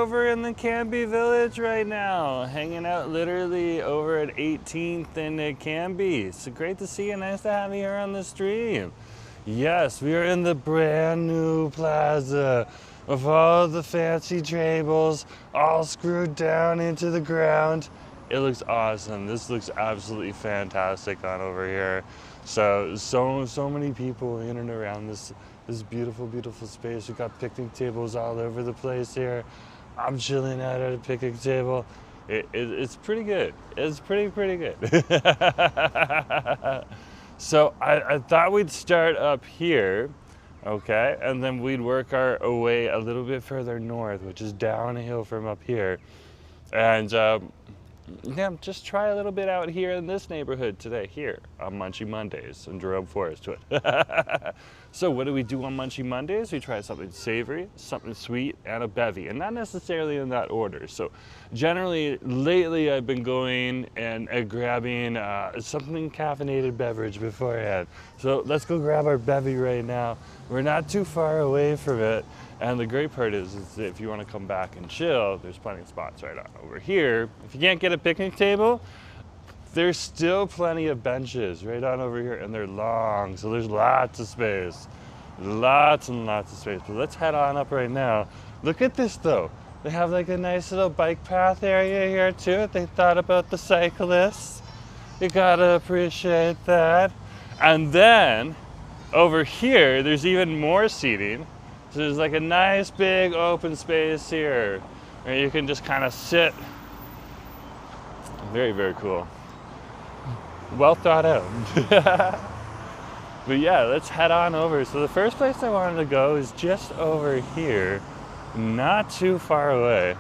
over in the Cambie Village right now, hanging out literally over at 18th and Cambie. So great to see you. Nice to have you here on the stream. Yes, we are in the brand new plaza with all the fancy tables all screwed down into the ground. It looks awesome. This looks absolutely fantastic on over here. So many people in and around this beautiful, beautiful space. We've got picnic tables all over the place here. I'm chilling out at a picnic table. It's pretty good. It's pretty good. So I thought we'd start up here, okay? And then we'd work our way a little bit further north, which is downhill from up here. And yeah, just try a little bit out here in this neighborhood today, here on Munchie Mondays in Jerome, Forestwood. So what do we do on Munchie Mondays? We try something savory, something sweet, and a bevy, and not necessarily in that order. So generally, lately I've been going and grabbing something caffeinated beverage beforehand. So let's go grab our bevy right now. We're not too far away from it. And the great part is that if you want to come back and chill, there's plenty of spots right on over here. If you can't get a picnic table, there's still plenty of benches right on over here, and they're long, so there's lots of space. Lots and lots of space. But let's head on up right now. Look at this though. They have like a nice little bike path area here too. They thought about the cyclists. You gotta appreciate that. And then over here, there's even more seating. So there's like a nice big open space here where you can just kind of sit. Very, very cool. Well thought out. But yeah, let's head on over. So the first place I wanted to go is just over here, not too far away.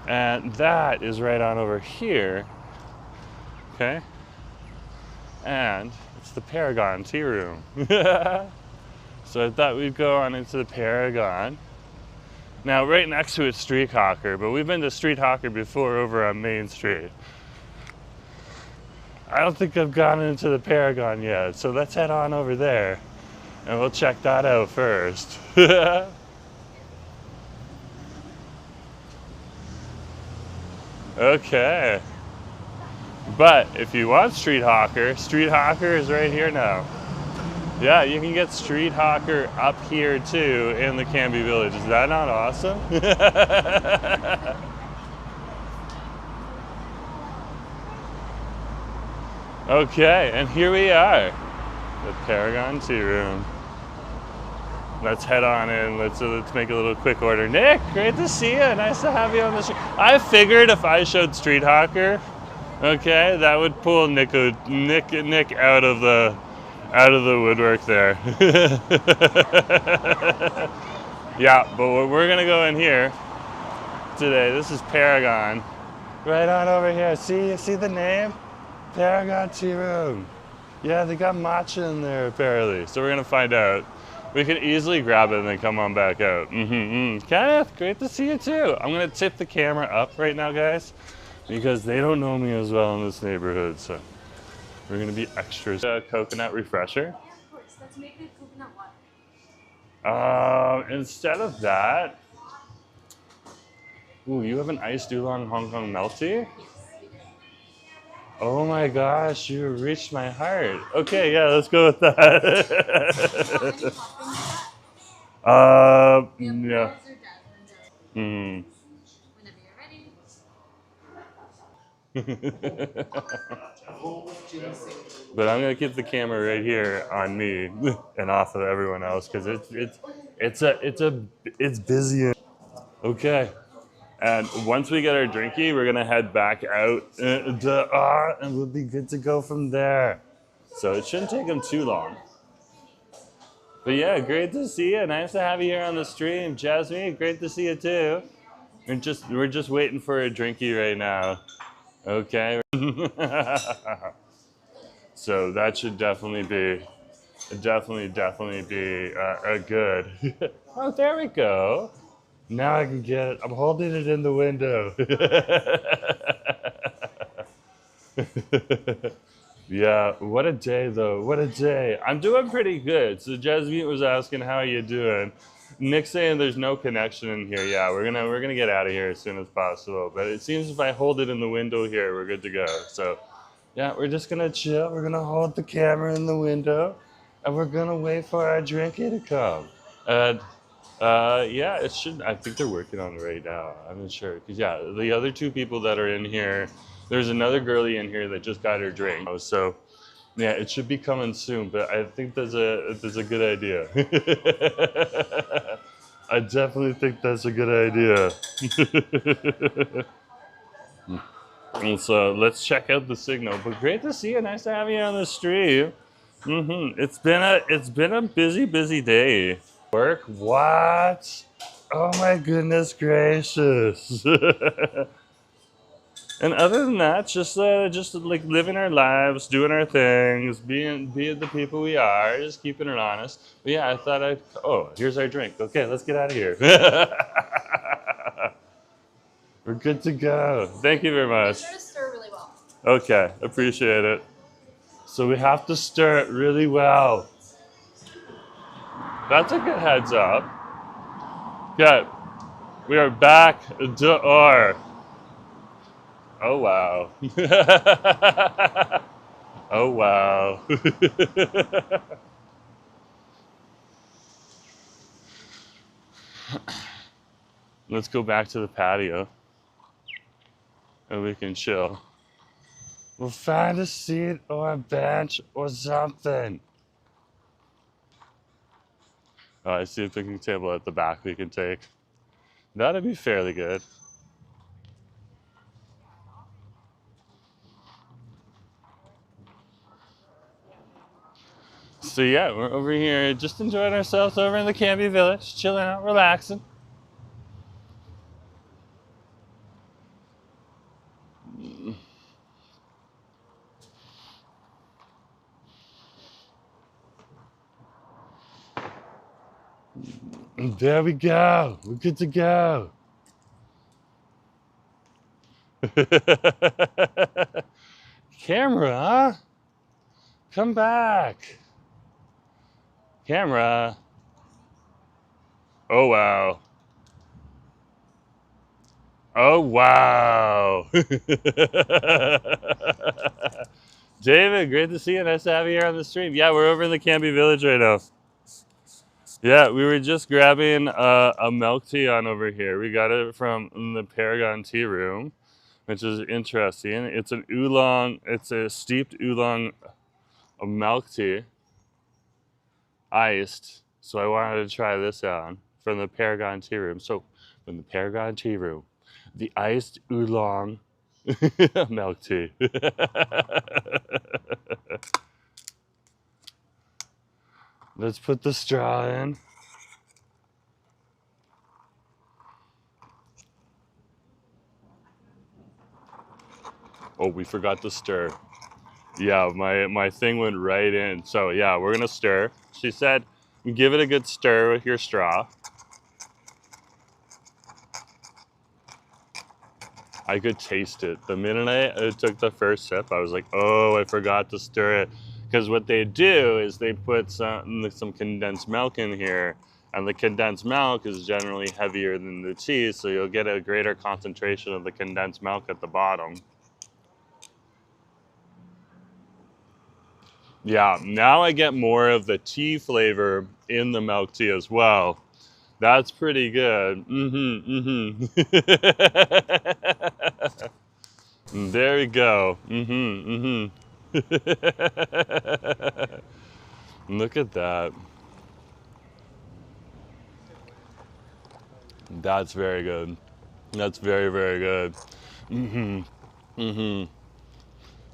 And that is right on over here. Okay? And it's the Paragon tea room. So I thought we'd go on into the Paragon. Now, right next to it's Street Hawker, but we've been to Street Hawker before over on Main Street. I don't think I've gone into the Paragon yet, so let's head on over there and we'll check that out first. Okay. But if you want Street Hawker is right here now. Yeah, you can get Street Hawker up here too in the Cambie Village. Is that not awesome? Okay, and here we are, the Paragon tea room. Let's head on in. Let's make a little quick order. Nick, great to see you. Nice to have you on the street. I figured if I showed Street Hawker, okay, that would pull Nick out of the woodwork there. Yeah, but we're gonna go in here today. This is Paragon. Right on over here. See the name? Paragon tea room. Yeah, they got matcha in there apparently. So we're gonna find out. We could easily grab it and then come on back out. Kenneth, great to see you too. I'm gonna tip the camera up right now, guys, because they don't know me as well in this neighborhood. So we're gonna be extras. Coconut refresher. Yeah, of course. Let's make it coconut water. Instead of that, ooh, you have an iced oolong Hong Kong melty? Oh my gosh, you reached my heart. Okay, yeah, let's go with that. Yeah. Whenever you're ready. But I'm gonna keep the camera right here on me and off of everyone else because it's busy. Okay. And once we get our drinky, we're gonna head back out and we'll be good to go from there. So it shouldn't take them too long. But yeah, great to see you. Nice to have you here on the stream. Jasmine, great to see you too. We're just waiting for a drinky right now. Okay. So that should definitely be a good. Oh, there we go. Now I can get it. I'm holding it in the window. Yeah, what a day though. What a day. I'm doing pretty good. So Jasmine was asking how you doing. Nick's saying there's no connection in here. Yeah, we're gonna get out of here as soon as possible. But it seems if I hold it in the window here, we're good to go. So yeah, we're just gonna chill. We're gonna hold the camera in the window, and we're gonna wait for our drinky to come. And yeah, it should. I think they're working on it right now. I'm not sure because yeah, the other two people that are in here, there's another girlie in here that just got her drink. So yeah, it should be coming soon. But I think that's a good idea. I definitely think that's a good idea. And so let's check out the signal. But great to see you. Nice to have you on the stream. It's been a busy day. Work? What? Oh my goodness gracious. And other than that, just like living our lives, doing our things, being the people we are, just keeping it honest. But yeah, I thought oh, here's our drink. Okay, let's get out of here. We're good to go. Thank you very much. Make sure to stir really well. Okay, appreciate it. So we have to stir it really well. That's a good heads up. Okay, we are back door. Oh wow. Oh wow. Let's go back to the patio and we can chill. We'll find a seat or a bench or something. Oh, I see a picnic table at the back we can take. That'd be fairly good. So yeah, we're over here just enjoying ourselves over in the Cambie Village, chilling out, relaxing. And there we go. We're good to go. Camera, huh? Come back. Camera. Oh, wow. Oh, wow. David, great to see you. Nice to have you here on the stream. Yeah, we're over in the Cambie Village right now. Yeah, we were just grabbing a milk tea on over here. We got it from the Paragon tea room, which is interesting. It's an oolong, it's a steeped oolong milk tea, iced. So I wanted to try this out from the Paragon tea room. So from the Paragon tea room, the iced oolong milk tea. Let's put the straw in. Oh, we forgot to stir. Yeah, my thing went right in. So yeah, we're gonna stir. She said, give it a good stir with your straw. I could taste it. The minute I took the first sip, I was like, oh, I forgot to stir it. Because what they do is they put some condensed milk in here, and the condensed milk is generally heavier than the cheese, so you'll get a greater concentration of the condensed milk at the bottom. Yeah, now I get more of the tea flavor in the milk tea as well. That's pretty good. There we go. Look at that. That's very good. That's very, very good.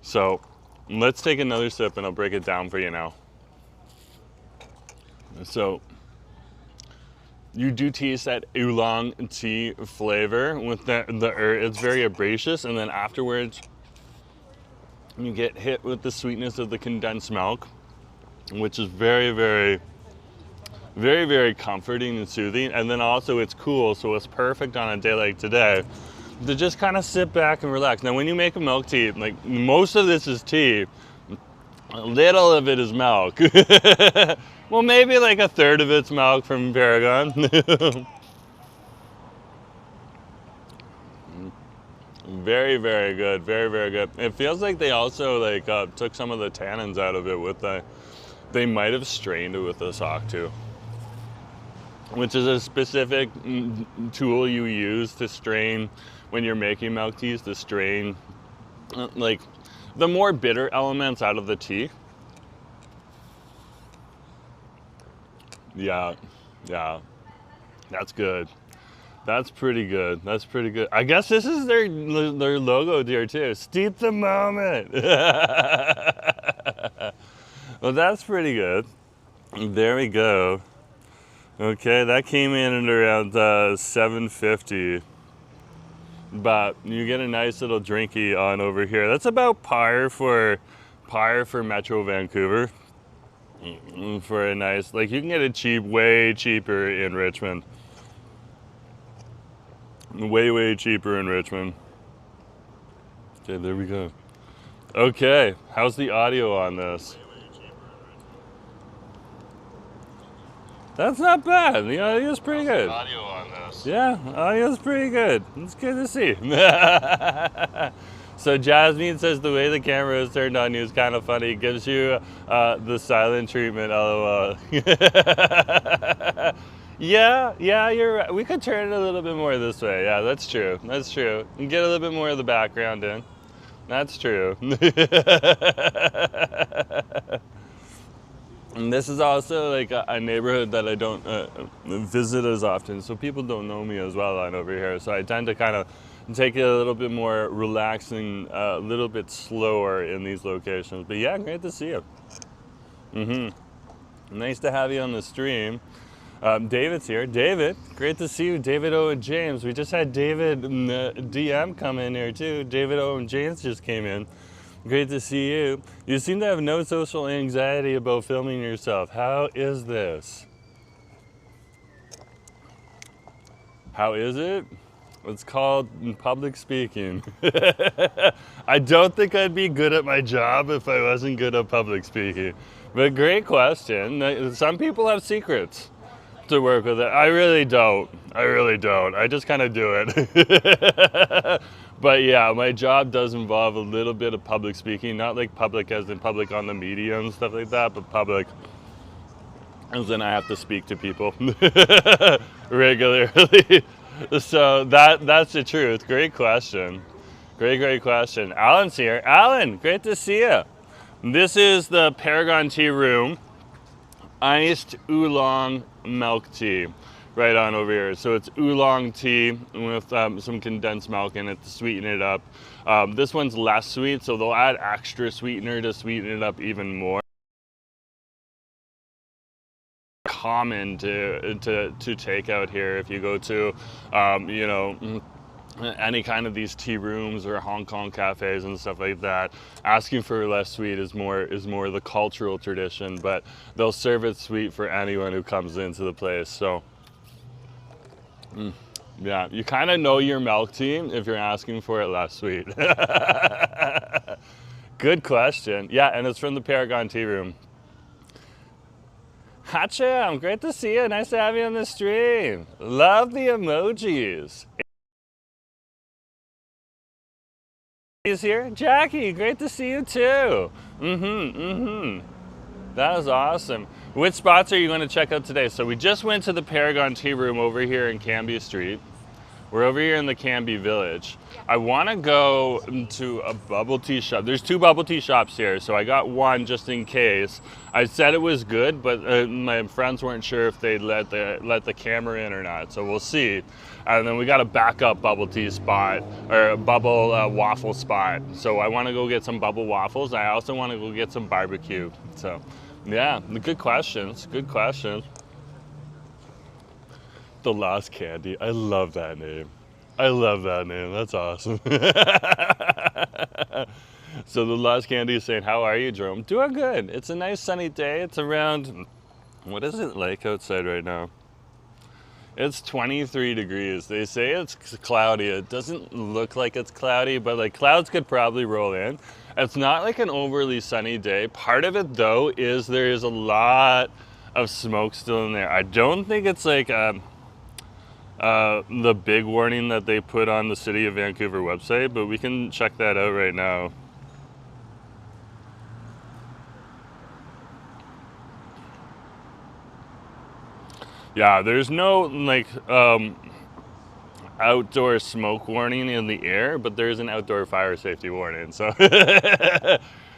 So let's take another sip and I'll break it down for you now. So you do taste that oolong tea flavor with it's very herbaceous, and then afterwards you get hit with the sweetness of the condensed milk, which is very, very, very, very comforting and soothing. And then also it's cool, so it's perfect on a day like today to just kind of sit back and relax. Now, when you make a milk tea, like most of this is tea, a little of it is milk. Well, maybe like a third of it's milk from Paragon. Very, very good. Very, very good. It feels like they also like took some of the tannins out of it with the. They might have strained it with the sock too, which is a specific tool you use to strain when you're making milk teas, to strain like the more bitter elements out of the tea. Yeah, yeah, that's good. That's pretty good. That's pretty good. I guess this is their logo here too. Steep the moment. Well, that's pretty good. There we go. Okay, that came in at around $7.50. But you get a nice little drinky on over here. That's about par for Metro Vancouver. For a nice, like you can get it way cheaper in Richmond. Way cheaper in Richmond. Okay, there we go. Okay, how's the audio on this? That's not bad. The audio's pretty good. Audio on this. Yeah, audio's pretty good. It's good to see. So Jasmine says the way the camera is turned on you is kind of funny. It gives you the silent treatment, lol. Yeah, you're right. We could turn it a little bit more this way. Yeah, that's true. That's true. And get a little bit more of the background in. That's true. And this is also like a neighborhood that I don't visit as often, so people don't know me as well on over here. So I tend to kind of take it a little bit more relaxing, a little bit slower in these locations. But yeah, great to see you. Nice to have you on the stream. David's here. David, great to see you. David O and James. We just had David DM come in here too. David O and James just came in. Great to see you. You seem to have no social anxiety about filming yourself. How is this? How is it? It's called public speaking. I don't think I'd be good at my job if I wasn't good at public speaking. But great question. Some people have secrets to work with it. I really don't. I just kind of do it. But yeah, my job does involve a little bit of public speaking, not like public as in public on the media and stuff like that, but public as in I have to speak to people regularly. So that's the truth. Great question. Great question. Alan's here. Alan, great to see you. This is the Paragon tea room. Iced oolong milk tea. Right on over here. So it's oolong tea with some condensed milk in it to sweeten it up. This one's less sweet, so they'll add extra sweetener to sweeten it up even more. Common to take out here if you go to, you know, any kind of these tea rooms or Hong Kong cafes and stuff like that. Asking for less sweet is more the cultural tradition, but they'll serve it sweet for anyone who comes into the place. So. Yeah, you kind of know your milk tea if you're asking for it less sweet. Good question. Yeah, and it's from the Paragon tea room. Hacha, great to see you. Nice to have you on the stream. Love the emojis. Is here. Jackie, great to see you too. That was awesome. Which spots are you going to check out today? So we just went to the Paragon tea room over here in Cambie Street. We're over here in the Cambie Village. I want to go to a bubble tea shop. There's 2 bubble tea shops here, so I got one just in case. I said it was good, but my friends weren't sure if they'd let the camera in or not, so we'll see. And then we got a backup bubble tea spot, or a bubble waffle spot. So I want to go get some bubble waffles. I also want to go get some barbecue. So yeah, good questions. Good questions. The Lost Candy. I love that name. That's awesome. So the Lost Candy is saying, how are you, Jerome? Doing good. It's a nice sunny day. It's around, what is it like outside right now? It's 23 degrees. They say it's cloudy. It doesn't look like it's cloudy, but like clouds could probably roll in. It's not like an overly sunny day. Part of it though is there is a lot of smoke still in there. I don't think it's like the big warning that they put on the City of Vancouver website, but we can check that out right now. Yeah, there's no like outdoor smoke warning in the air, but there's an outdoor fire safety warning. So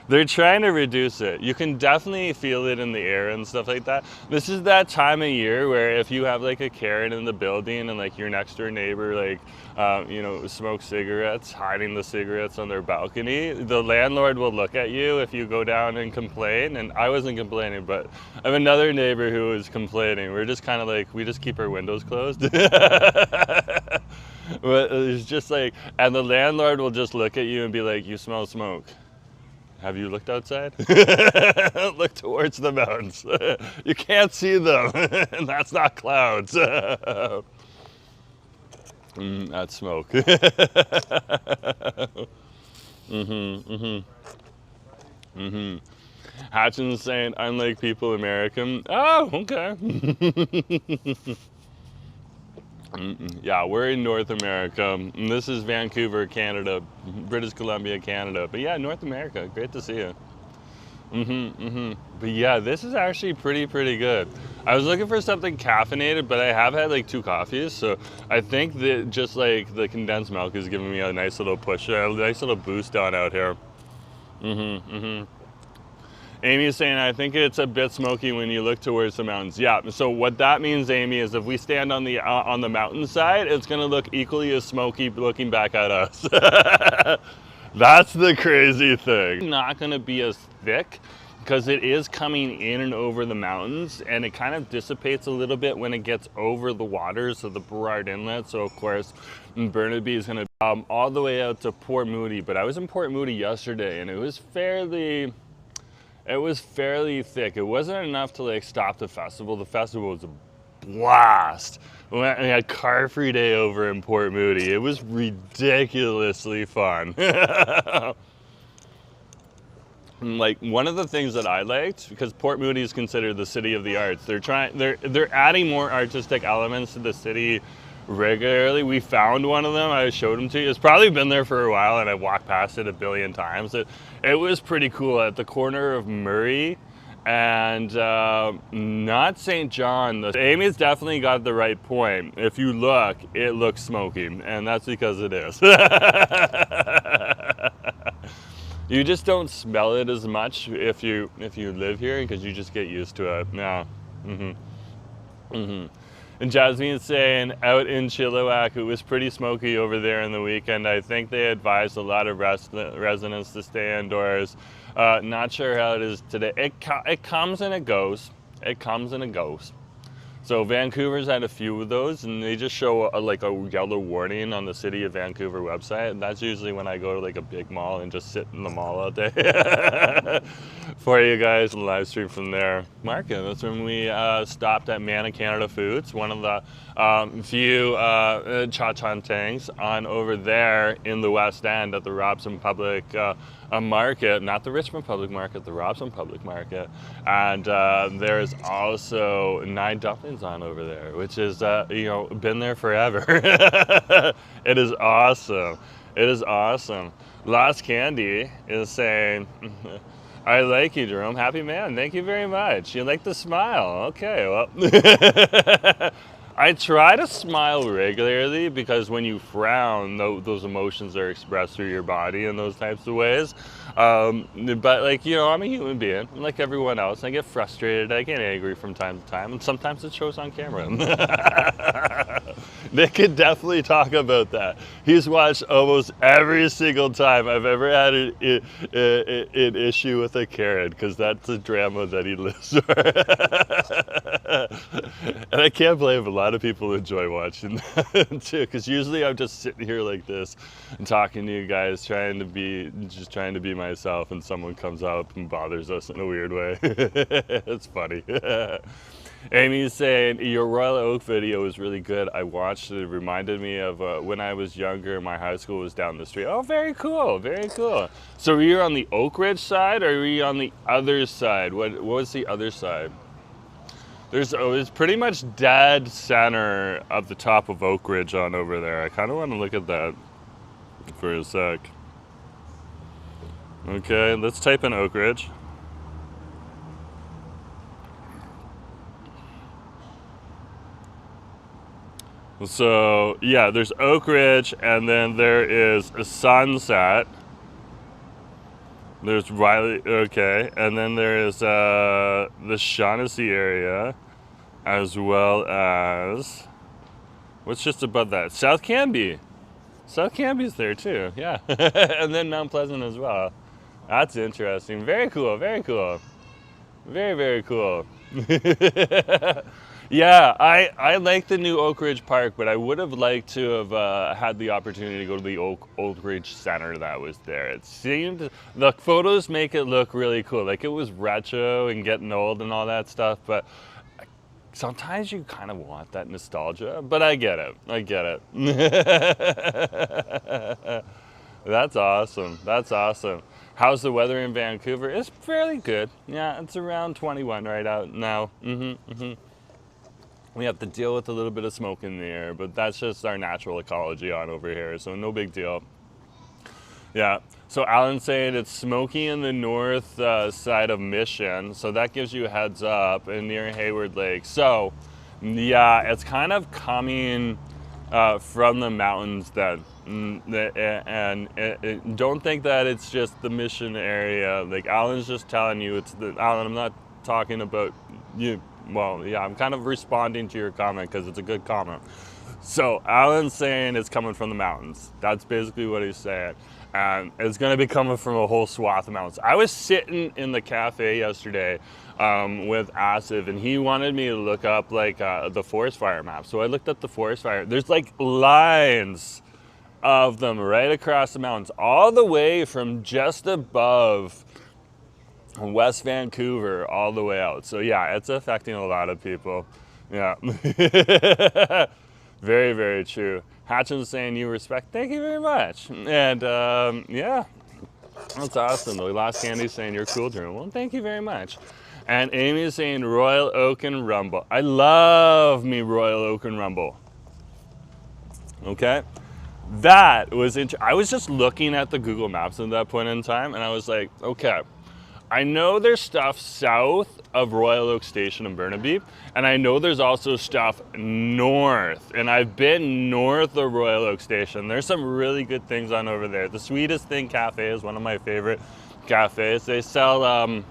they're trying to reduce it. You can definitely feel it in the air and stuff like that. This is that time of year where if you have like a Karen in the building and like your next door neighbor like you know, smokes cigarettes, hiding the cigarettes on their balcony, the landlord will look at you if you go down and complain. And I wasn't complaining, but I have another neighbor who was complaining. We're just kind of like, we just keep our windows closed. But it's just like, and the landlord will just look at you and be like, you smell smoke. Have you looked outside? Look towards the mountains. You can't see them, and that's not clouds. That's smoke. Hatchin's saying, unlike people American. Oh, okay. Yeah, we're in North America. And this is Vancouver, Canada, British Columbia, Canada. But yeah, North America, great to see you. But yeah, this is actually pretty good. I was looking for something caffeinated, but I have had like 2 coffees, so I think that just like the condensed milk is giving me a nice little push, a nice little boost on out here. Amy is saying, I think it's a bit smoky when you look towards the mountains. Yeah, so what that means, Amy, is if we stand on the mountainside, it's gonna look equally as smoky looking back at us. That's the crazy thing. Not gonna be as thick because it is coming in and over the mountains, and it kind of dissipates a little bit when it gets over the waters of the Burrard Inlet. So of course, Burnaby is gonna all the way out to Port Moody. But I was in Port Moody yesterday, and it was fairly thick. It wasn't enough to like stop the festival. The festival was a blast. We had car-free day over in Port Moody. It was ridiculously fun. Like one of the things that I liked, because Port Moody is considered the city of the arts. They're adding more artistic elements to the city regularly. We found one of them. I showed them to you. It's probably been there for a while, and I've walked past it a billion times. It was pretty cool at the corner of Murray and not St. John. Amy's definitely got the right point. If you look, it looks smoky, and that's because it is. You just don't smell it as much if you live here, because you just get used to it. Yeah. And Jasmine is saying, out in Chilliwack, it was pretty smoky over there in the weekend. I think they advised a lot of residents to stay indoors. Not sure how it is today. It comes and it goes. It comes and it goes. So Vancouver's had a few of those, and they just show like a yellow warning on the City of Vancouver website. And that's usually when I go to like a big mall and just sit in the mall all day for you guys and live stream from there. Market, that's when we stopped at Mana Canada Foods, one of the few cha-chan-tangs on over there in the West End at the Robson Public Market, not the Richmond Public Market, the Robson Public Market. And there's also 9 Dumplings on over there, which is, you know, been there forever. It is awesome. It is awesome. Lost Candy is saying, I like you, Jerome. Happy man. Thank you very much. You like the smile. Okay, well. I try to smile regularly, because when you frown, those emotions are expressed through your body in those types of ways. But like, you know, I'm a human being, I'm like everyone else. I get frustrated, I get angry from time to time, and sometimes it shows on camera. They could definitely talk about that. He's watched almost every single time I've ever had an issue with a Karen, because that's the drama that he lives for. And I can't blame a lot of people enjoy watching that too, because usually I'm just sitting here like this and talking to you guys, trying to be myself, and someone comes up and bothers us in a weird way. It's funny. Amy's saying, your Royal Oak video was really good. I watched it. It reminded me of when I was younger, my high school was down the street. Oh, very cool, very cool. So were you on the Oak Ridge side, or were you on the other side? What was the other side? It's pretty much dead center of the top of Oak Ridge on over there. I kind of want to look at that for a sec. Okay, let's type in Oak Ridge. So yeah, there's Oak Ridge, and then there is a Sunset. There's Riley, okay, and then there is the Shaughnessy area, as well as, what's just above that? South Cambie. South Cambie's there too, yeah. And then Mount Pleasant as well. That's interesting. Very cool, very cool. Very, very cool. Yeah, I like the new Oak Ridge Park, but I would have liked to have had the opportunity to go to the Oak Ridge Center that was there. It seemed, the photos make it look really cool. Like, it was retro and getting old and all that stuff, but sometimes you kind of want that nostalgia, but I get it. I get it. That's awesome. That's awesome. How's the weather in Vancouver? It's fairly good. Yeah, it's around 21 right out now. We have to deal with a little bit of smoke in the air, but that's just our natural ecology on over here, so no big deal. Yeah, so Alan's saying it's smoky in the north side of Mission, so that gives you a heads up, and near Hayward Lake. So, yeah, it's kind of coming from the mountains then. And don't think that it's just the Mission area. Like, Alan's just telling you, Alan, I'm not talking about you. Well, yeah, I'm kind of responding to your comment because it's a good comment. So Alan's saying it's coming from the mountains. That's basically what he's saying. And it's going to be coming from a whole swath of mountains. I was sitting in the cafe yesterday with Asif, and he wanted me to look up like the forest fire map. So I looked up the forest fire. There's like lines of them right across the mountains, all the way from just above West Vancouver all the way out. So yeah, it's affecting a lot of people. Yeah. Very, very true. Hatchin's saying you respect. Thank you very much. And yeah, that's awesome. The last Candy's saying you're cool, Jerome. Well, thank you very much. And Amy's saying Royal Oak and Rumble. I love me Royal Oak and Rumble. Okay. That was I was just looking at the Google Maps at that point in time, and I was like, okay, I know there's stuff south of Royal Oak Station in Burnaby, and I know there's also stuff north, and I've been north of Royal Oak Station. There's some really good things on over there. The Sweetest Thing Cafe is one of my favorite cafes. They sell,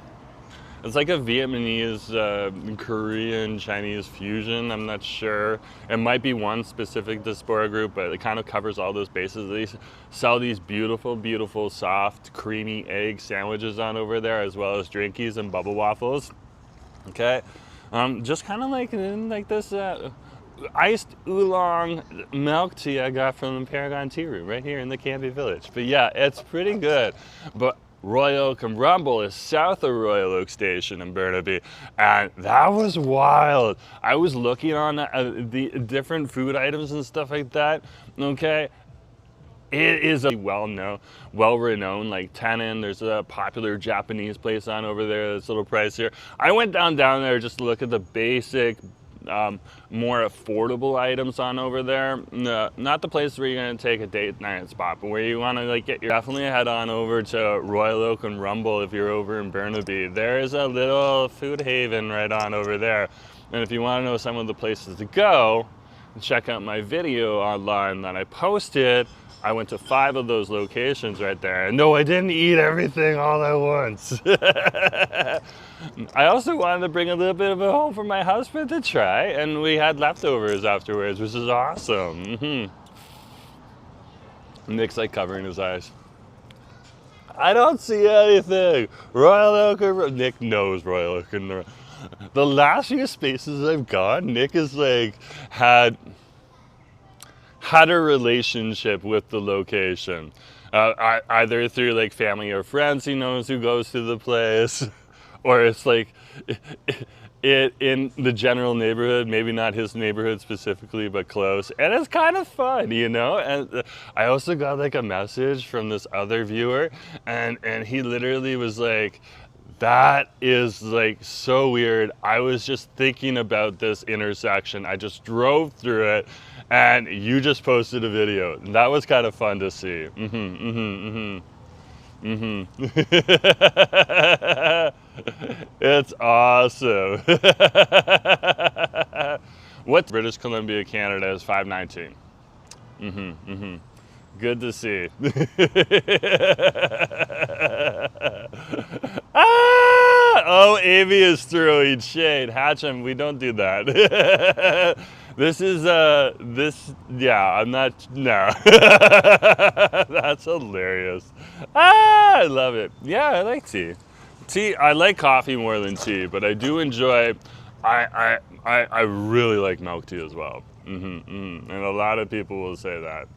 it's like a Vietnamese, Korean, Chinese fusion. I'm not sure. It might be one specific diaspora group, but it kind of covers all those bases. They sell these beautiful, beautiful, soft, creamy egg sandwiches on over there, as well as drinkies and bubble waffles. Okay, just kind of like in like this iced oolong milk tea I got from the Paragon tea room right here in the Cambie Village. But yeah, it's pretty good. But Royal Oak and Rumble is south of Royal Oak Station in Burnaby, and that was wild. I was looking on the different food items and stuff like that, okay? It is a well-renowned, like Tenon. There's a popular Japanese place on over there that's a little pricier. I went down there just to look at the basic, more affordable items on over there. Not the place where you're gonna take a date night spot, but where you wanna like get your, definitely head on over to Royal Oak and Rumble if you're over in Burnaby. There is a little food haven right on over there. And if you wanna know some of the places to go, check out my video online that I posted. I went to 5 of those locations right there. And no, I didn't eat everything all at once. I also wanted to bring a little bit of it home for my husband to try, and we had leftovers afterwards, which is awesome. Nick's like covering his eyes. I don't see anything. Royal Oak and Nick knows Royal Oak and the last few spaces I've gone, Nick is like had a relationship with the location, either through like family or friends he knows who goes to the place, or it's like it in the general neighborhood, maybe not his neighborhood specifically, but close, and it's kind of fun, you know. And I also got like a message from this other viewer, and he literally was like, That is like so weird. I was just thinking about this intersection. I just drove through it and you just posted a video. That was kind of fun to see. It's awesome. What British Columbia, Canada is 519. Good to see. Oh, Amy is throwing shade. Hatcham, we don't do that. This is, yeah, I'm not, no. That's hilarious. I love it. Yeah, I like tea. Tea, I like coffee more than tea, but I do enjoy, I really like milk tea as well. And a lot of people will say that.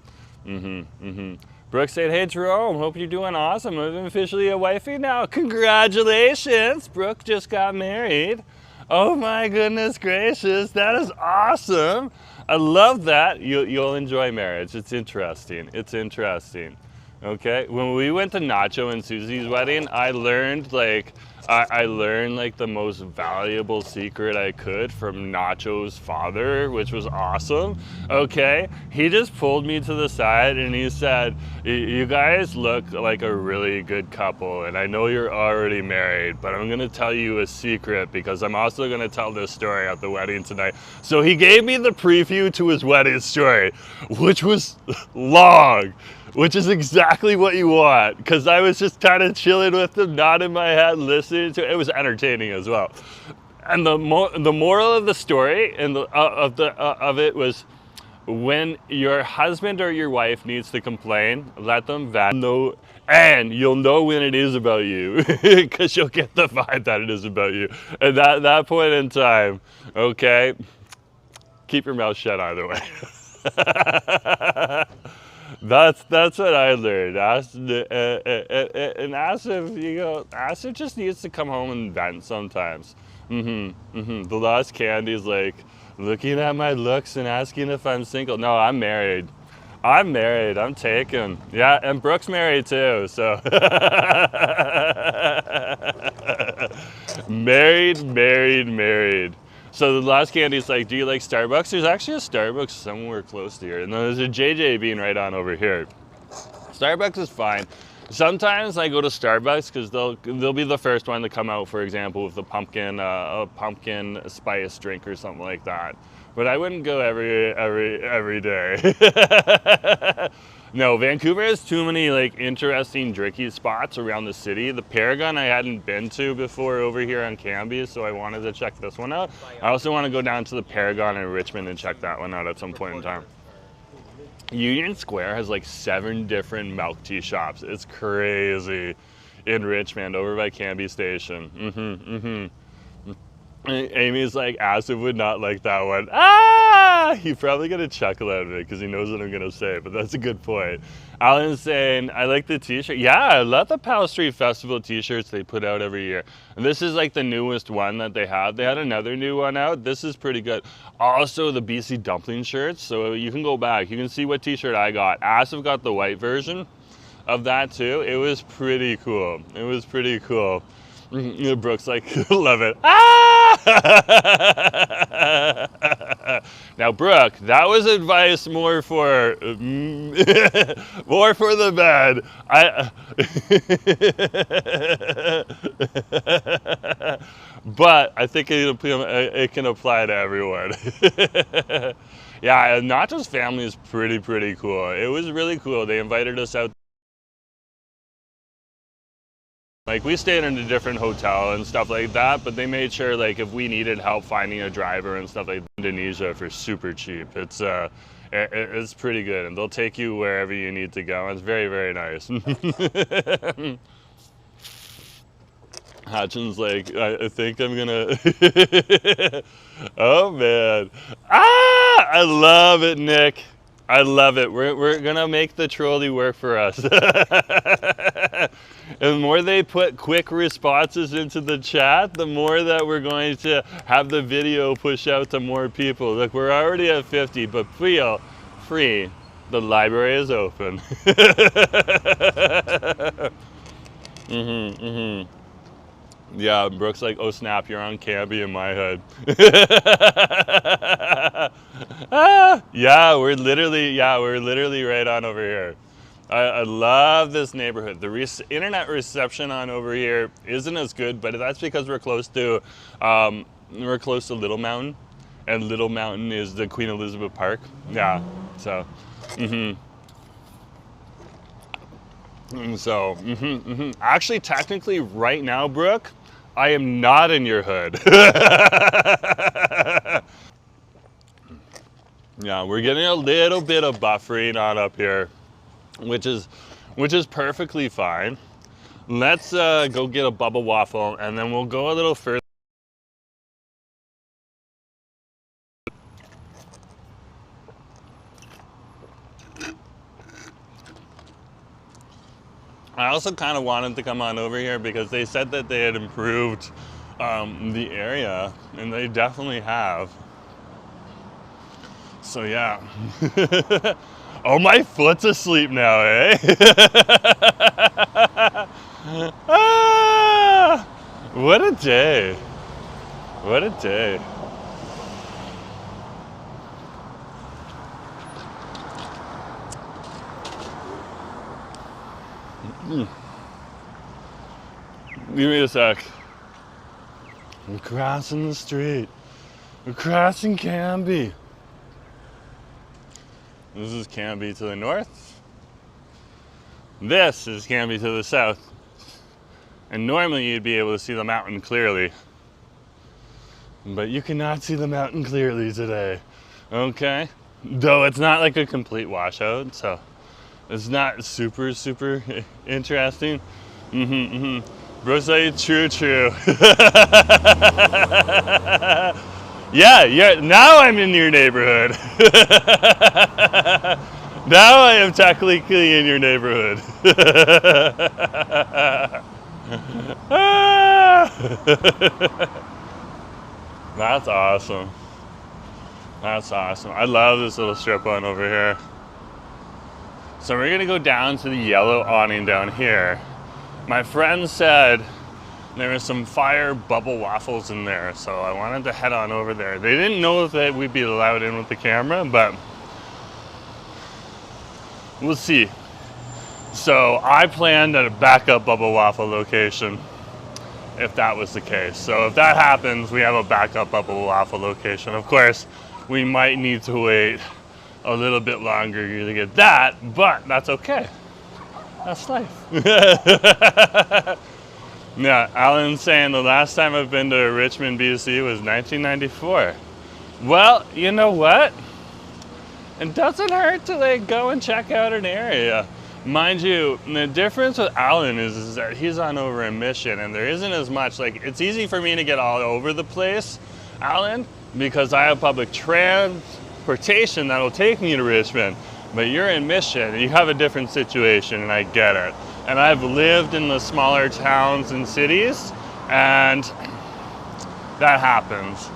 Brooke said, hey Jerome, hope you're doing awesome. I'm officially a wifey now. Congratulations, Brooke just got married. Oh my goodness gracious, that is awesome. I love that. You'll enjoy marriage. It's interesting. It's interesting. Okay, when we went to Nacho and Susie's wedding, I learned like the most valuable secret I could from Nacho's father, which was awesome. Okay, he just pulled me to the side and he said, you guys look like a really good couple and I know you're already married, but I'm gonna tell you a secret because I'm also gonna tell this story at the wedding tonight. So he gave me the preview to his wedding story, which was long. Which is exactly what you want, because I was just kind of chilling with them, nodding my head, listening to it. It was entertaining as well. And the moral of the story and of it was, when your husband or your wife needs to complain, let them know, and you'll know when it is about you, because you'll get the vibe that it is about you. And that point in time, okay, keep your mouth shut either way. That's what I learned. And Asif just needs to come home and vent sometimes. The Lost Candy's like looking at my looks and asking if I'm single. No, I'm married. I'm married. I'm taken. Yeah, and Brooke's married too. So married. So the Lost Candy's like, do you like Starbucks? There's actually a Starbucks somewhere close to here. And then there's a JJ Bean right on over here. Starbucks is fine. Sometimes I go to Starbucks because they'll be the first one to come out, for example, with a pumpkin spice drink or something like that. But I wouldn't go every day. No, Vancouver has too many like interesting drinky spots around the city. The Paragon I hadn't been to before over here on Cambie, so I wanted to check this one out. I also want to go down to the Paragon in Richmond and check that one out at some point in time. Union Square has like 7 different milk tea shops. It's crazy in Richmond over by Cambie Station. Amy's like, Asif would not like that one. He's probably gonna chuckle at it because he knows what I'm gonna say, but that's a good point. Alan's saying, I like the t-shirt. Yeah, I love the Powell Street Festival t-shirts they put out every year. And this is like the newest one that they had. They had another new one out. This is pretty good. Also the BC dumpling shirts. So you can go back. You can see what t-shirt I got. Asif got the white version of that too. It was pretty cool. It was pretty cool. Brooke's like, love it. Now, Brooke, that was advice more for the bed. But I think it can apply to everyone. Yeah, Nacho's family is pretty cool. It was really cool. They invited us out. Like, we stayed in a different hotel and stuff like that, but they made sure, like, if we needed help finding a driver and stuff like Indonesia for super cheap. It's pretty good, and they'll take you wherever you need to go. It's very nice. Hatchin's like, I think I'm gonna. Oh man, I love it, Nick. I love it. We're gonna make the trolley work for us. And the more they put quick responses into the chat, the more that we're going to have the video push out to more people. Look, we're already at 50, but feel free. The library is open. Yeah, Brooke's like, oh snap, you're on Cambie in my hood. We're literally right on over here. I love this neighborhood. The internet reception on over here isn't as good, but that's because we're close to Little Mountain, and Little Mountain is the Queen Elizabeth Park. Yeah, so. Actually, technically, right now, Brooke, I am not in your hood. Yeah, we're getting a little bit of buffering on up here, which is perfectly fine. Let's go get a Bubble Waffle, and then we'll go a little further. I also kind of wanted to come on over here because they said that they had improved the area, and they definitely have. So yeah. Oh, my foot's asleep now, eh? Ah, what a day. What a day. Give me a sec. We're crossing the street. We're crossing Cambie. This is Cambie to the north. This is Cambie to the south. And normally you'd be able to see the mountain clearly. But you cannot see the mountain clearly today. Okay? Though it's not like a complete washout, so it's not super, super interesting. Bro say true. Yeah, now I'm in your neighborhood. Now I am technically in your neighborhood. That's awesome. That's awesome. I love this little strip on over here. So we're gonna go down to the yellow awning down here. My friend said there was some fire Bubble Waffles in there, so I wanted to head on over there. They didn't know that we'd be allowed in with the camera, but we'll see. So I planned at a backup Bubble Waffle location if that was the case. So if that happens, we have a backup Bubble Waffle location. Of course, we might need to wait a little bit longer to get that, but that's okay. That's life. Yeah, Alan's saying the last time I've been to Richmond, BC was 1994. Well, you know what? It doesn't hurt to like go and check out an area. Mind you, the difference with Alan is that he's on over a mission, and there isn't as much, like, it's easy for me to get all over the place, Alan, because I have public transportation that'll take me to Richmond. But you're in Mission, you have a different situation, and I get it. And I've lived in the smaller towns and cities, and that happens.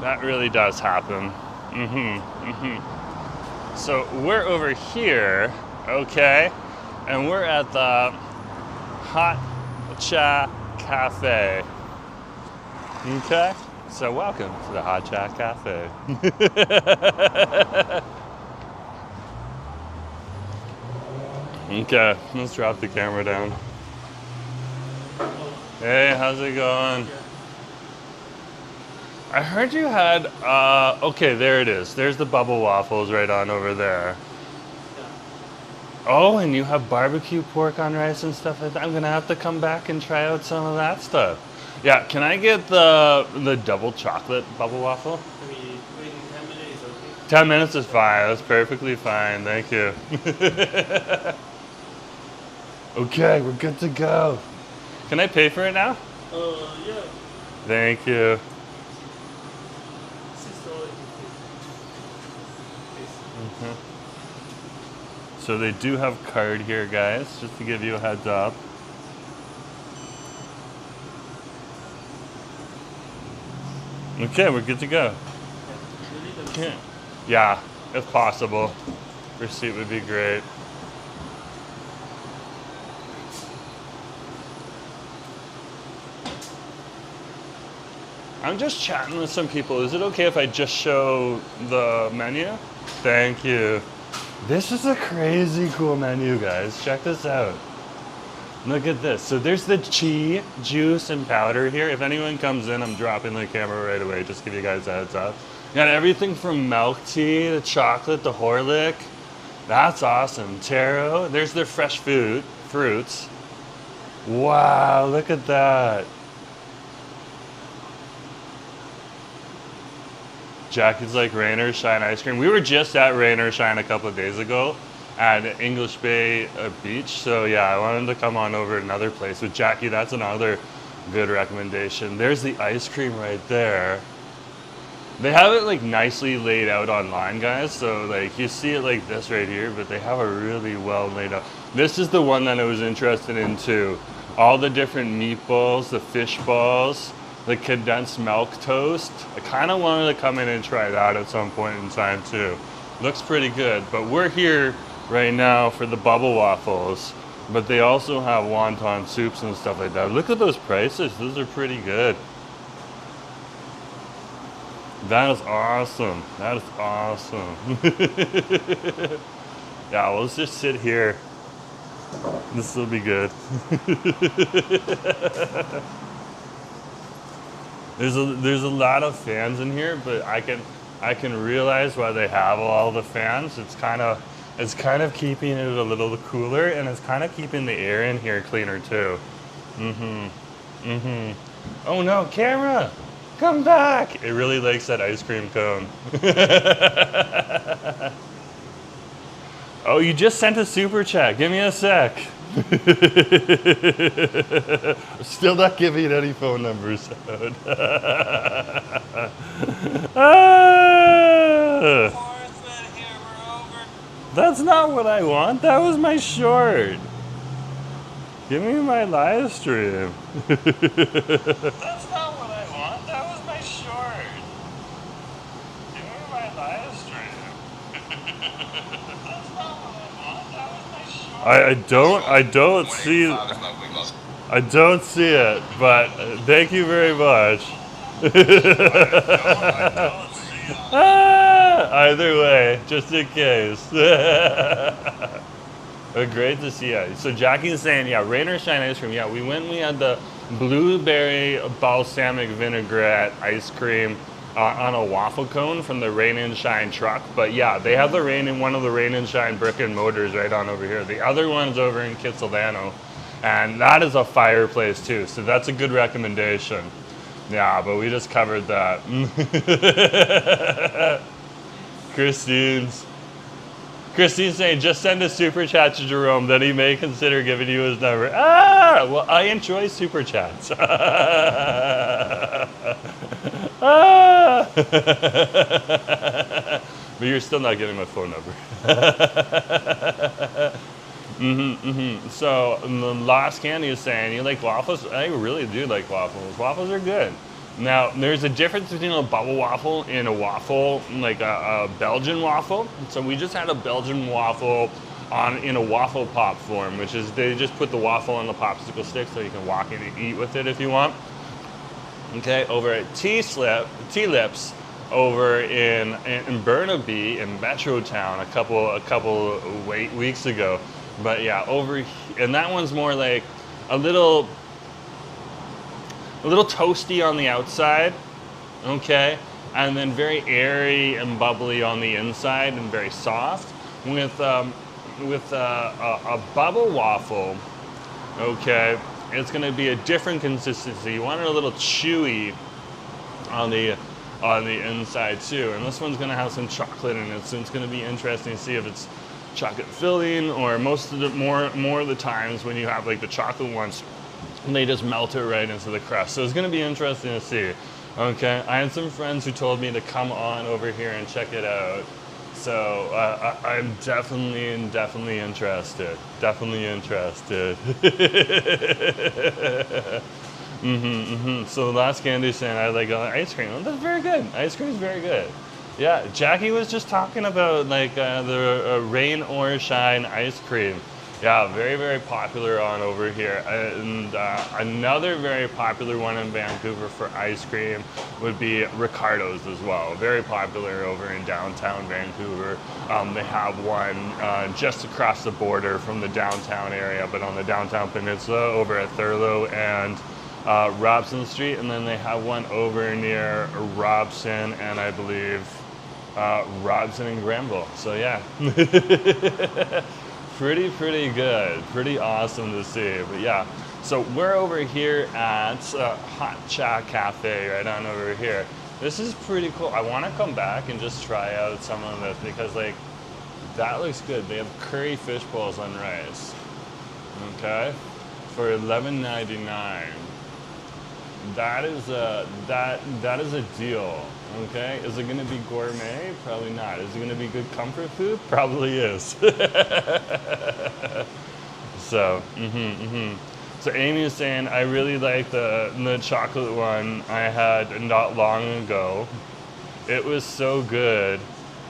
That really does happen. So we're over here, okay? And we're at the Matcha Cafe, okay? So welcome to the Matcha Cafe. Okay, let's drop the camera down. Hey, how's it going? I heard you had, okay, there it is. There's the Bubble Waffles right on over there. Oh, and you have barbecue pork on rice and stuff like that. I'm gonna have to come back and try out some of that stuff. Yeah, can I get the double chocolate Bubble Waffle? I mean, waiting 10 minutes is okay. 10 minutes is fine, that's perfectly fine, thank you. Okay, we're good to go. Can I pay for it now? Yeah. Thank you. $6.50. So they do have card here, guys, just to give you a heads up. Okay, we're good to go. Okay. Yeah, if possible. Receipt would be great. I'm just chatting with some people. Is it okay if I just show the menu? Thank you. This is a crazy cool menu, guys. Check this out. Look at this. So there's the chi, juice, and powder here. If anyone comes in, I'm dropping the camera right away. Just give you guys a heads up. Got everything from milk tea, the chocolate, the Horlick. That's awesome. Taro. There's their fresh fruits. Wow, look at that. Jackie's like Rain or Shine ice cream. We were just at Rain or Shine a couple of days ago at English Bay Beach. So yeah, I wanted to come on over to another place with Jackie. That's another good recommendation. There's the ice cream right there. They have it like nicely laid out online, guys. So like you see it like this right here, but they have it really well laid out. This is the one that I was interested in too. All the different meatballs, the fish balls, the condensed milk toast. I kind of wanted to come in and try that at some point in time too. Looks pretty good, but we're here right now for the Bubble Waffles, but they also have wonton soups and stuff like that. Look at those prices. Those are pretty good. That is awesome. That is awesome. Yeah, well, let's just sit here. This will be good. There's a lot of fans in here, but I can realize why they have all the fans. It's kind of keeping it a little cooler, and it's kind of keeping the air in here cleaner too. Oh no, camera, come back! It really likes that ice cream cone. Oh, you just sent a super chat. Give me a sec. Still not giving any phone numbers out. Forestwood here, we're over. That's not what I want. That was my short. Give me my live stream. That's not what I want. That was my short. Give me my live stream. That's not what I want. That was my short. I don't see it, but thank you very much. Either way, just in case. Great to see you. So Jackie's saying, yeah, Rain or Shine ice cream. Yeah, we went and we had the blueberry balsamic vinaigrette ice cream on a waffle cone from the Rain and Shine truck. But yeah, they have the one of the Rain and Shine brick and mortars right on over here. The other one's over in Kitsilano, and that is a fireplace too. So that's a good recommendation. Yeah, but we just covered that. Christine's saying, just send a super chat to Jerome, then he may consider giving you his number. Well, I enjoy super chats. But you're still not getting my phone number. So the Lost Candy is saying, you like waffles? I really do like waffles. Waffles are good. Now, there's a difference between a bubble waffle and a waffle, like a Belgian waffle. So we just had a Belgian waffle in a waffle pop form, which is they just put the waffle on the popsicle stick so you can walk in and eat with it if you want. Okay, over at T-Lips over in Burnaby in Metrotown a couple weeks ago. But yeah, and that one's more like a little toasty on the outside, okay, and then very airy and bubbly on the inside and very soft. With a bubble waffle, okay, it's going to be a different consistency. You want it a little chewy on the inside too, and this one's going to have some chocolate in it, so it's going to be interesting to see if it's chocolate filling or most of the more of the times when you have like the chocolate ones, and they just melt it right into the crust. So it's going to be interesting to see. Okay, I had some friends who told me to come on over here and check it out. So I'm definitely interested. Definitely interested. So the last candy saying I like ice cream. Well, that's very good. Ice cream is very good. Yeah, Jackie was just talking about like the Rain or Shine ice cream. Yeah, very, very popular on over here. And another very popular one in Vancouver for ice cream would be Ricardo's as well. Very popular over in downtown Vancouver. They have one just across the border from the downtown area, but on the downtown peninsula over at Thurlow and Robson Street. And then they have one over near Robson and I believe Robson and Granville. So yeah. Pretty good, pretty awesome to see. But yeah, so we're over here at Hot Cha Cafe right on over here. This is pretty cool. I want to come back and just try out some of this because like that looks good. They have curry fish balls on rice. Okay, for $11.99. That is a that is a deal. Okay, is it going to be gourmet? Probably not. Is it going to be good comfort food? Probably is. So, So Amy is saying I really like the chocolate one I had not long ago. It was so good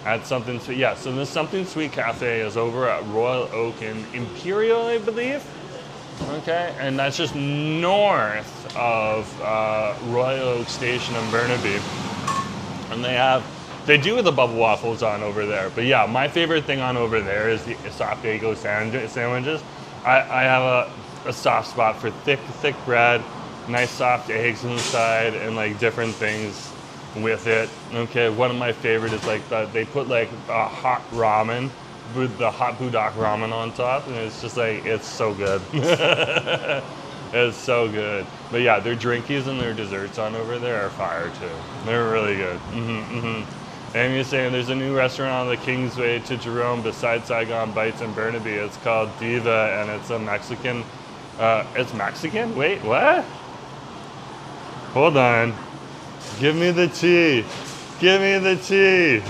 at Something Sweet. Yeah, so the Something Sweet Cafe is over at Royal Oak and Imperial, I believe. Okay, and that's just north of Royal Oak Station in Burnaby. And they do the Bubble Waffles on over there. But yeah, my favorite thing on over there is the soft Eggo sandwiches. I have a soft spot for thick bread, nice soft eggs inside, and like different things with it. Okay, one of my favorite is like they put like a hot ramen with the hot budak ramen on top, and it's just like, it's so good. It's so good. But yeah, their drinkies and their desserts on over there are fire too. They're really good. Amy's saying there's a new restaurant on the Kingsway to Jerome beside Saigon Bites in Burnaby. It's called Diva, and it's a Mexican. It's Mexican? Wait, what? Hold on. Give me the tea. Give me the tea.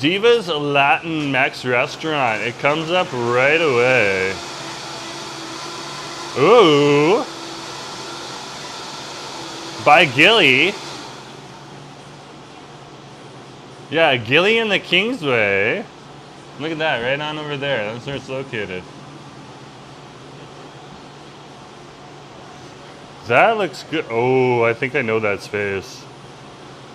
Diva's a Latin Mex restaurant. It comes up right away. Ooh. By Gilly. Yeah, Gilly in the Kingsway. Look at that, right on over there. That's where it's located. That looks good. Oh, I think I know that space.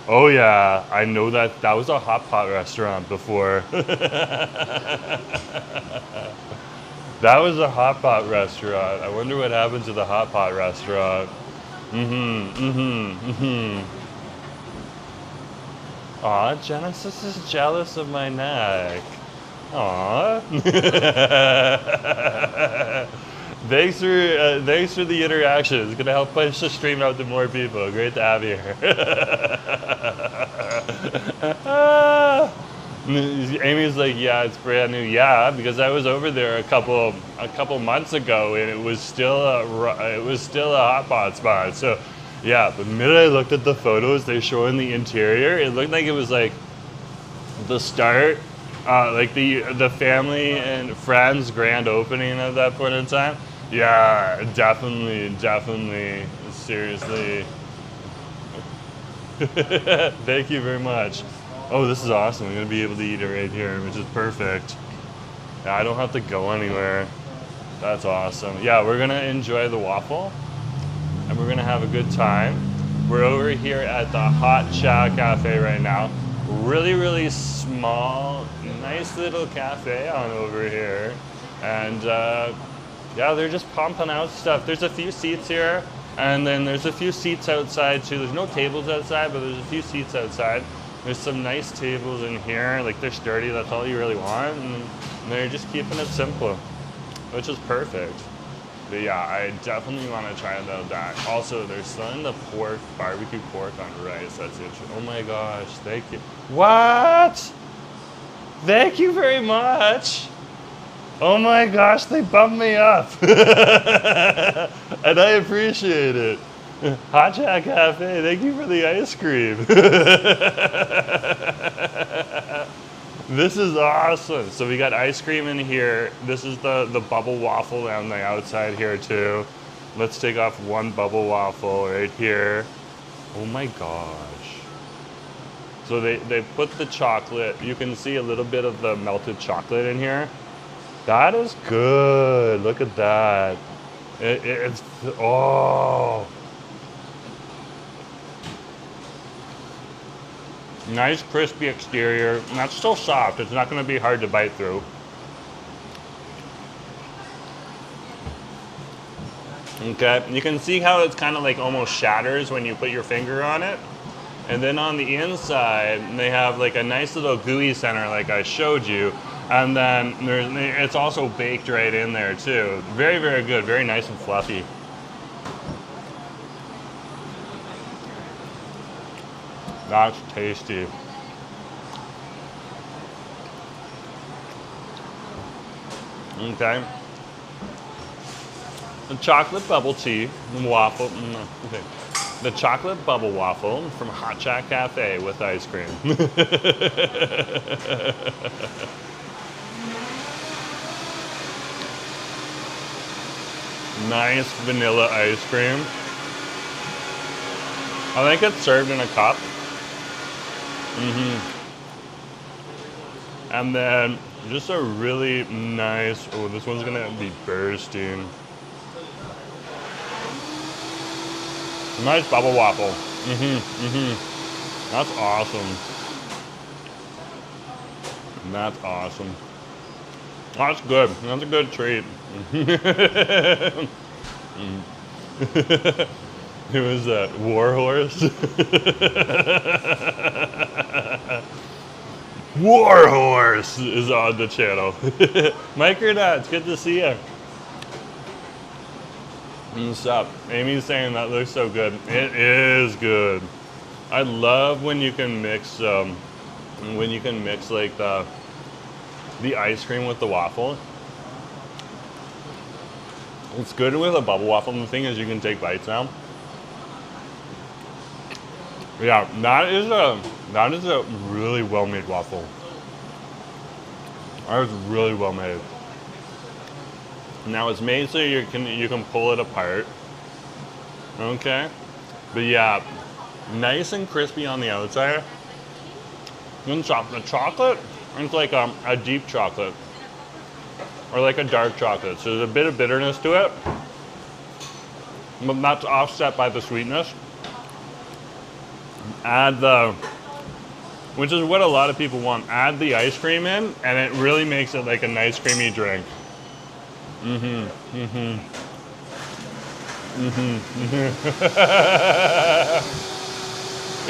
Oh yeah, I know that. That was a hot pot restaurant before. That was a hot pot restaurant. I wonder what happened to the hot pot restaurant. Aw, Genesis is jealous of my neck. Aw. Thanks for the interaction. It's gonna help push the stream out to more people. Great to have you here. Amy's like, yeah, it's brand new. Yeah, because I was over there a couple months ago, and it was still a hot pot spot. So, yeah, the minute I looked at the photos they show in the interior, it looked like it was like the start, like the family and friends grand opening at that point in time. Yeah, definitely, seriously. Thank you very much. Oh, this is awesome. I'm gonna be able to eat it right here, which is perfect. Yeah, I don't have to go anywhere. That's awesome. Yeah, we're gonna enjoy the waffle, and we're gonna have a good time. We're over here at the Hot Cha Cafe right now. Really small, nice little cafe on over here, and yeah, they're just pumping out stuff. There's a few seats here, and then there's a few seats outside too. There's no tables outside, but there's a few seats outside. There's some nice tables in here, like they're sturdy, that's all you really want, and they're just keeping it simple, which is perfect. But yeah, I definitely want to try that. Also, they're selling the barbecue pork on rice. That's interesting. Oh my gosh, thank you. What? Thank you very much. Oh my gosh, they bumped me up. And I appreciate it. Hot Cha Cafe, thank you for the ice cream. This is awesome. So we got ice cream in here. This is the Bubble Waffle on the outside here too. Let's take off one Bubble Waffle right here. Oh my gosh. So they put the chocolate, you can see a little bit of the melted chocolate in here. That is good, look at that. It's, oh. Nice crispy exterior, and that's still soft. It's not gonna be hard to bite through. Okay, you can see how it's kind of like almost shatters when you put your finger on it. And then on the inside, they have like a nice little gooey center like I showed you. And then it's also baked right in there too. Very, very good, very nice and fluffy. That's tasty. Okay. The chocolate bubble tea waffle. Okay. The chocolate bubble waffle from Hot Chat Cafe with ice cream. Nice vanilla ice cream. I think it's served in a cup. And then just a really nice, oh, this one's gonna be bursting. Nice bubble waffle. That's awesome. That's awesome. That's good. That's a good treat. It was that Warhorse. Warhorse is on the channel. Micronuts, good to see you. What's up? Amy's saying that looks so good. It is good. I love when you can mix like the ice cream with the waffle. It's good with a bubble waffle, and the thing is you can take bites now. Yeah, that is a really well made waffle. That is really well made. Now it's made so you can pull it apart. Okay. But yeah, nice and crispy on the outside. And the chocolate, it's like a deep chocolate. Or like a dark chocolate. So there's a bit of bitterness to it. But that's offset by the sweetness. Add which is what a lot of people want. Add the ice cream in, and it really makes it like a nice creamy drink.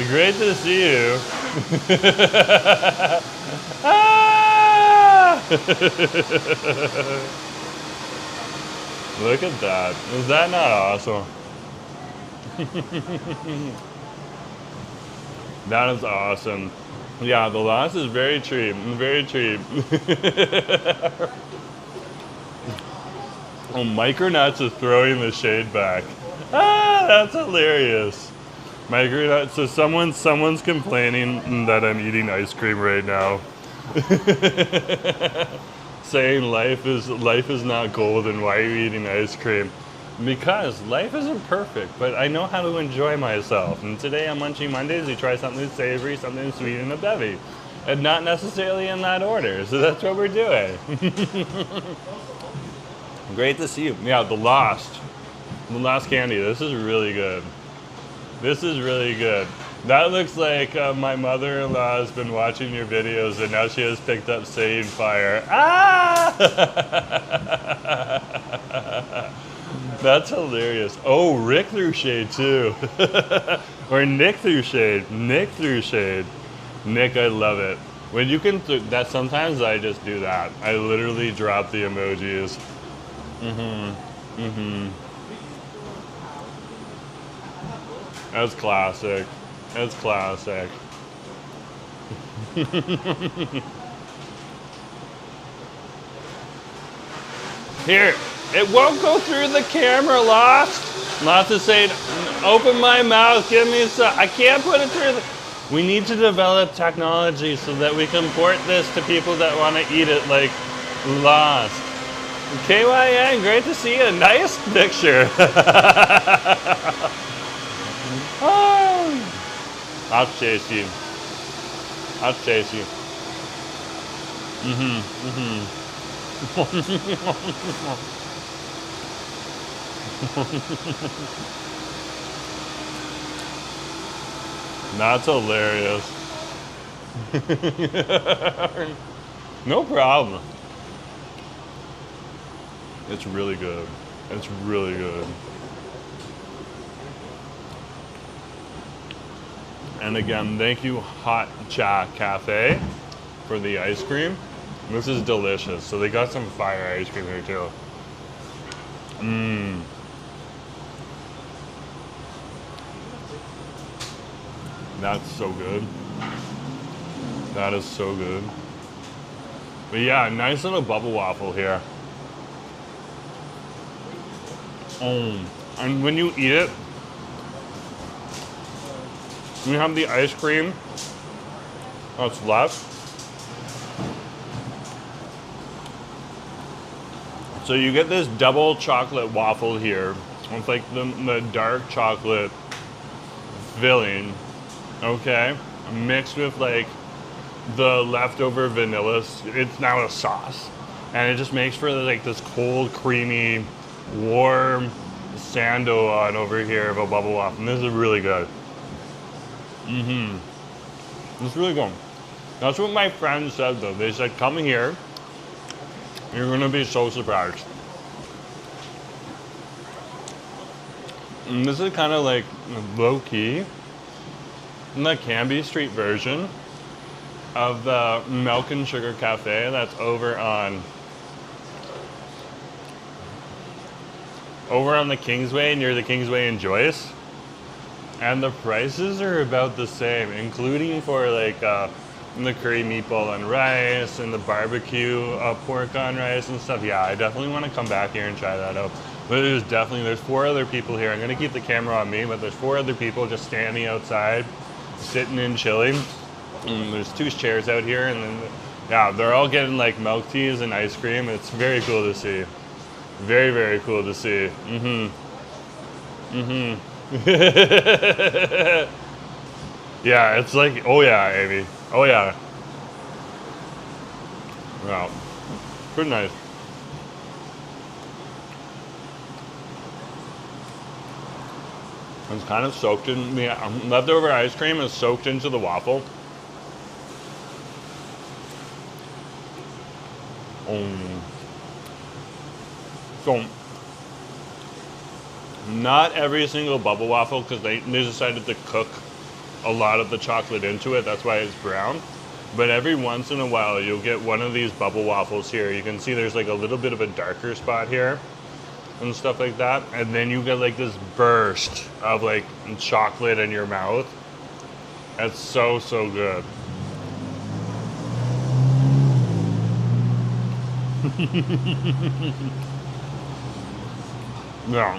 Great to see you. Look at that. Is that not awesome? That is awesome. Yeah, the loss is very cheap. Very cheap. Oh, Micronuts is throwing the shade back. Ah, that's hilarious. Micronuts. So someone's complaining that I'm eating ice cream right now. Saying life is not golden. Why are you eating ice cream? Because life isn't perfect, but I know how to enjoy myself. And today on Munchie Mondays, we try something savory, something sweet, and a bevy. And not necessarily in that order, so that's what we're doing. Great to see you. Yeah, the lost candy. This is really good. This is really good. That looks like my mother-in-law has been watching your videos and now she has picked up Sage Fire. Ah! That's hilarious. Oh, Rick threw shade too. Or Nick threw shade. Nick threw shade. Nick, I love it. When you can, that sometimes I just do that. I literally drop the emojis. That's classic. That's classic. Here, it won't go through the camera, Lost. Lost is saying, open my mouth, give me some. I can't put it through the. We need to develop technology so that we can port this to people that want to eat it like Lost. KYN, great to see you. Nice picture. Oh, that's tasty. That's tasty. That's hilarious. No problem. It's really good. It's really good. And again, thank you Hot Cha Cafe for the ice cream. This is delicious. So they got some fire ice cream here too. Mmm. That's so good. That is so good. But yeah, nice little bubble waffle here. And when you eat it, you have the ice cream that's left. So you get this double chocolate waffle here with like the dark chocolate filling, okay, mixed with like the leftover vanilla. It's now a sauce, and it just makes for like this cold, creamy, warm sando on over here of a bubble waffle. And this is really good. It's really good. That's what my friends said though. They said, come here, you're gonna be so surprised. And this is kind of like low key in the Cambie Street version of the Milk and Sugar Cafe that's over on the Kingsway, near the Kingsway and Joyce. And the prices are about the same, including for like the curry meatball and rice and the barbecue pork on rice and stuff. Yeah, I definitely want to come back here and try that out. But there's 4 other people here. I'm gonna keep the camera on me, but there's 4 other people just standing outside, sitting and chilling. And there's 2 chairs out here, and then yeah, they're all getting like milk teas and ice cream. It's very cool to see. Very, very cool to see. Yeah, it's like, oh yeah, Amy. Oh yeah. Wow. Pretty nice. It's kind of soaked in, the leftover ice cream is soaked into the waffle. So, not every single bubble waffle, because they decided to cook a lot of the chocolate into it. That's why it's brown. But every once in a while, you'll get one of these bubble waffles here. You can see there's like a little bit of a darker spot here and stuff like that. And then you get like this burst of like chocolate in your mouth. That's so, so good. Yeah.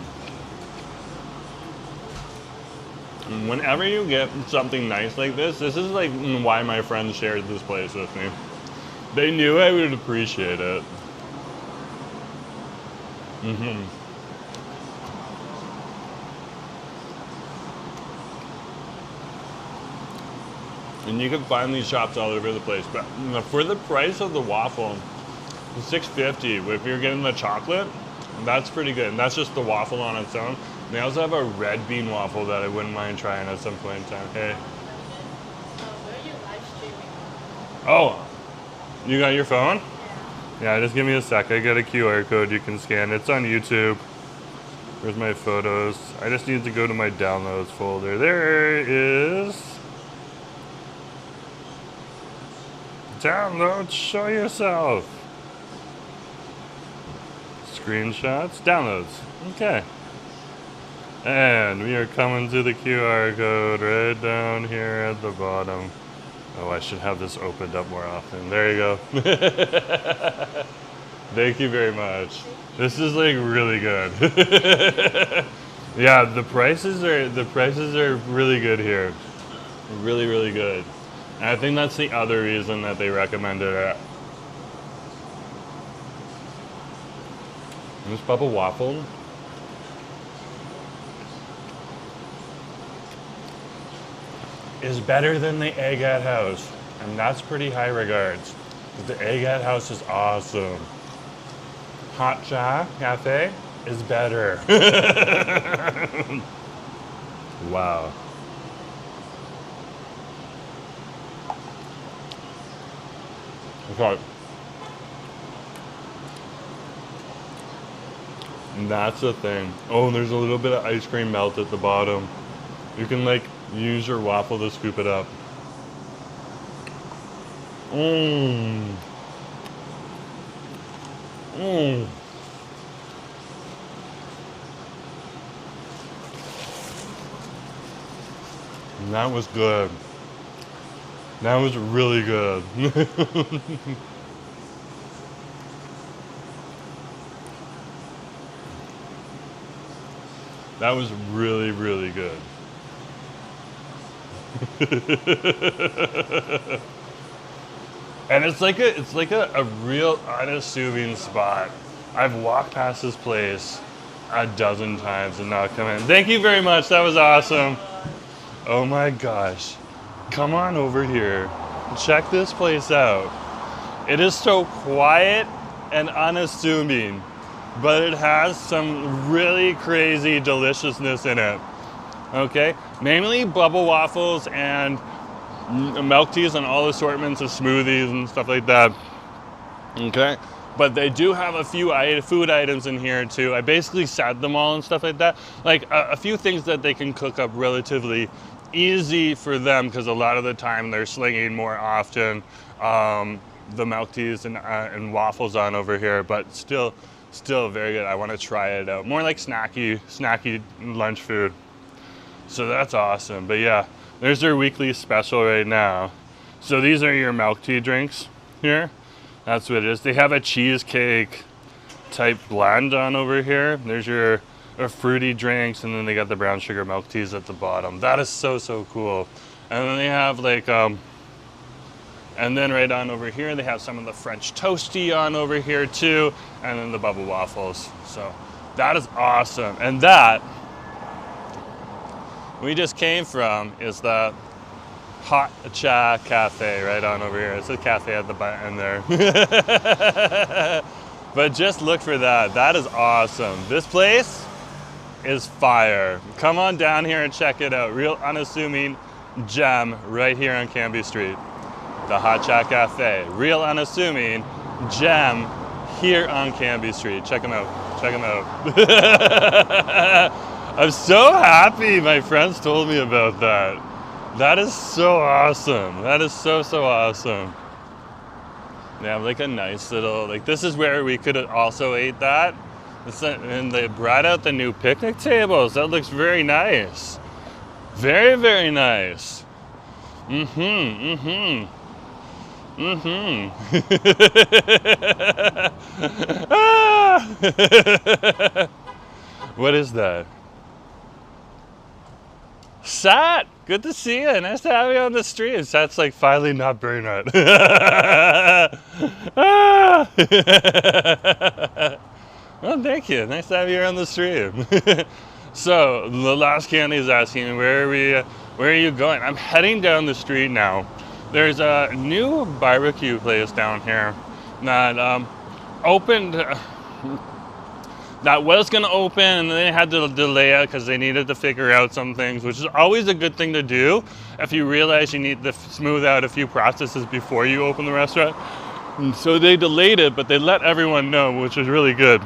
Whenever you get something nice like this is like why my friends shared this place with me. They knew I would appreciate it. And you can find these shops all over the place. But for the price of the waffle, $6.50. If you're getting the chocolate, that's pretty good. And that's just the waffle on its own. They also have a red bean waffle that I wouldn't mind trying at some point in time. Hey. Where are you live streaming? Oh, you got your phone? Yeah, just give me a sec. I got a QR code you can scan. It's on YouTube. There's my photos. I just need to go to my downloads folder. There it is. Download, show yourself. Screenshots, downloads. Okay. And we are coming to the QR code right down here at the bottom. Oh, I should have this opened up more often. There you go. Thank you very much. This is like really good. Yeah, the prices are really good here. Really, really good. And I think that's the other reason that they recommended it. This bubble waffle is better than the egg at house. And that's pretty high regards. The Egghead House is awesome. Hot Cha Cafe is better. Wow. Okay. And that's the thing. Oh, and there's a little bit of ice cream melt at the bottom. You can like use your waffle to scoop it up. Mmm. Mmm. That was good. That was really good. That was really, really good. And it's like a real unassuming spot. I've walked past this place a dozen times and not come in. Thank you very much. That was awesome. Oh my gosh. Come on over here. Check this place out. It is so quiet and unassuming, but it has some really crazy deliciousness in it. Okay? Mainly bubble waffles and milk teas and all assortments of smoothies and stuff like that. Okay? But they do have a few food items in here too. I basically set them all and stuff like that. Like a few things that they can cook up relatively easy for them, because a lot of the time they're slinging more often the milk teas and waffles on over here, but still very good. I want to try it out. More like snacky lunch food. So that's awesome. But yeah, there's their weekly special right now. So these are your milk tea drinks here. That's what it is. They have a cheesecake type blend on over here. There's your fruity drinks, and then they got the brown sugar milk teas at the bottom. That is so cool. And then they have like and then right on over here they have some of the French toasty on over here too, and then the bubble waffles. So that is awesome. And that we just came from is the Hot Cha Cafe right on over here. It's a cafe at the button there. But just look for that. That is awesome. This place is fire. Come on down here and check it out. Real unassuming gem right here on Cambie Street. The Hot Cha Cafe. Real unassuming gem here on Cambie Street. Check them out. Check them out. I'm so happy my friends told me about that. That is so awesome. That is so awesome. They have like a nice little, like this is where we could have also ate that. And they brought out the new picnic tables. That looks very nice. Very nice. Ah! What is that? Sat, good to see you. Nice to have you on the stream. Sat's like finally not burnout. Ah! Well, thank you. Nice to have you here on the stream. So the last candy is asking, where are you going? I'm heading down the street now. There's a new barbecue place down here that opened. That was going to open, and then they had to delay it because they needed to figure out some things, which is always a good thing to do if you realize you need to smooth out a few processes before you open the restaurant. And so they delayed it, but they let everyone know, which is really good.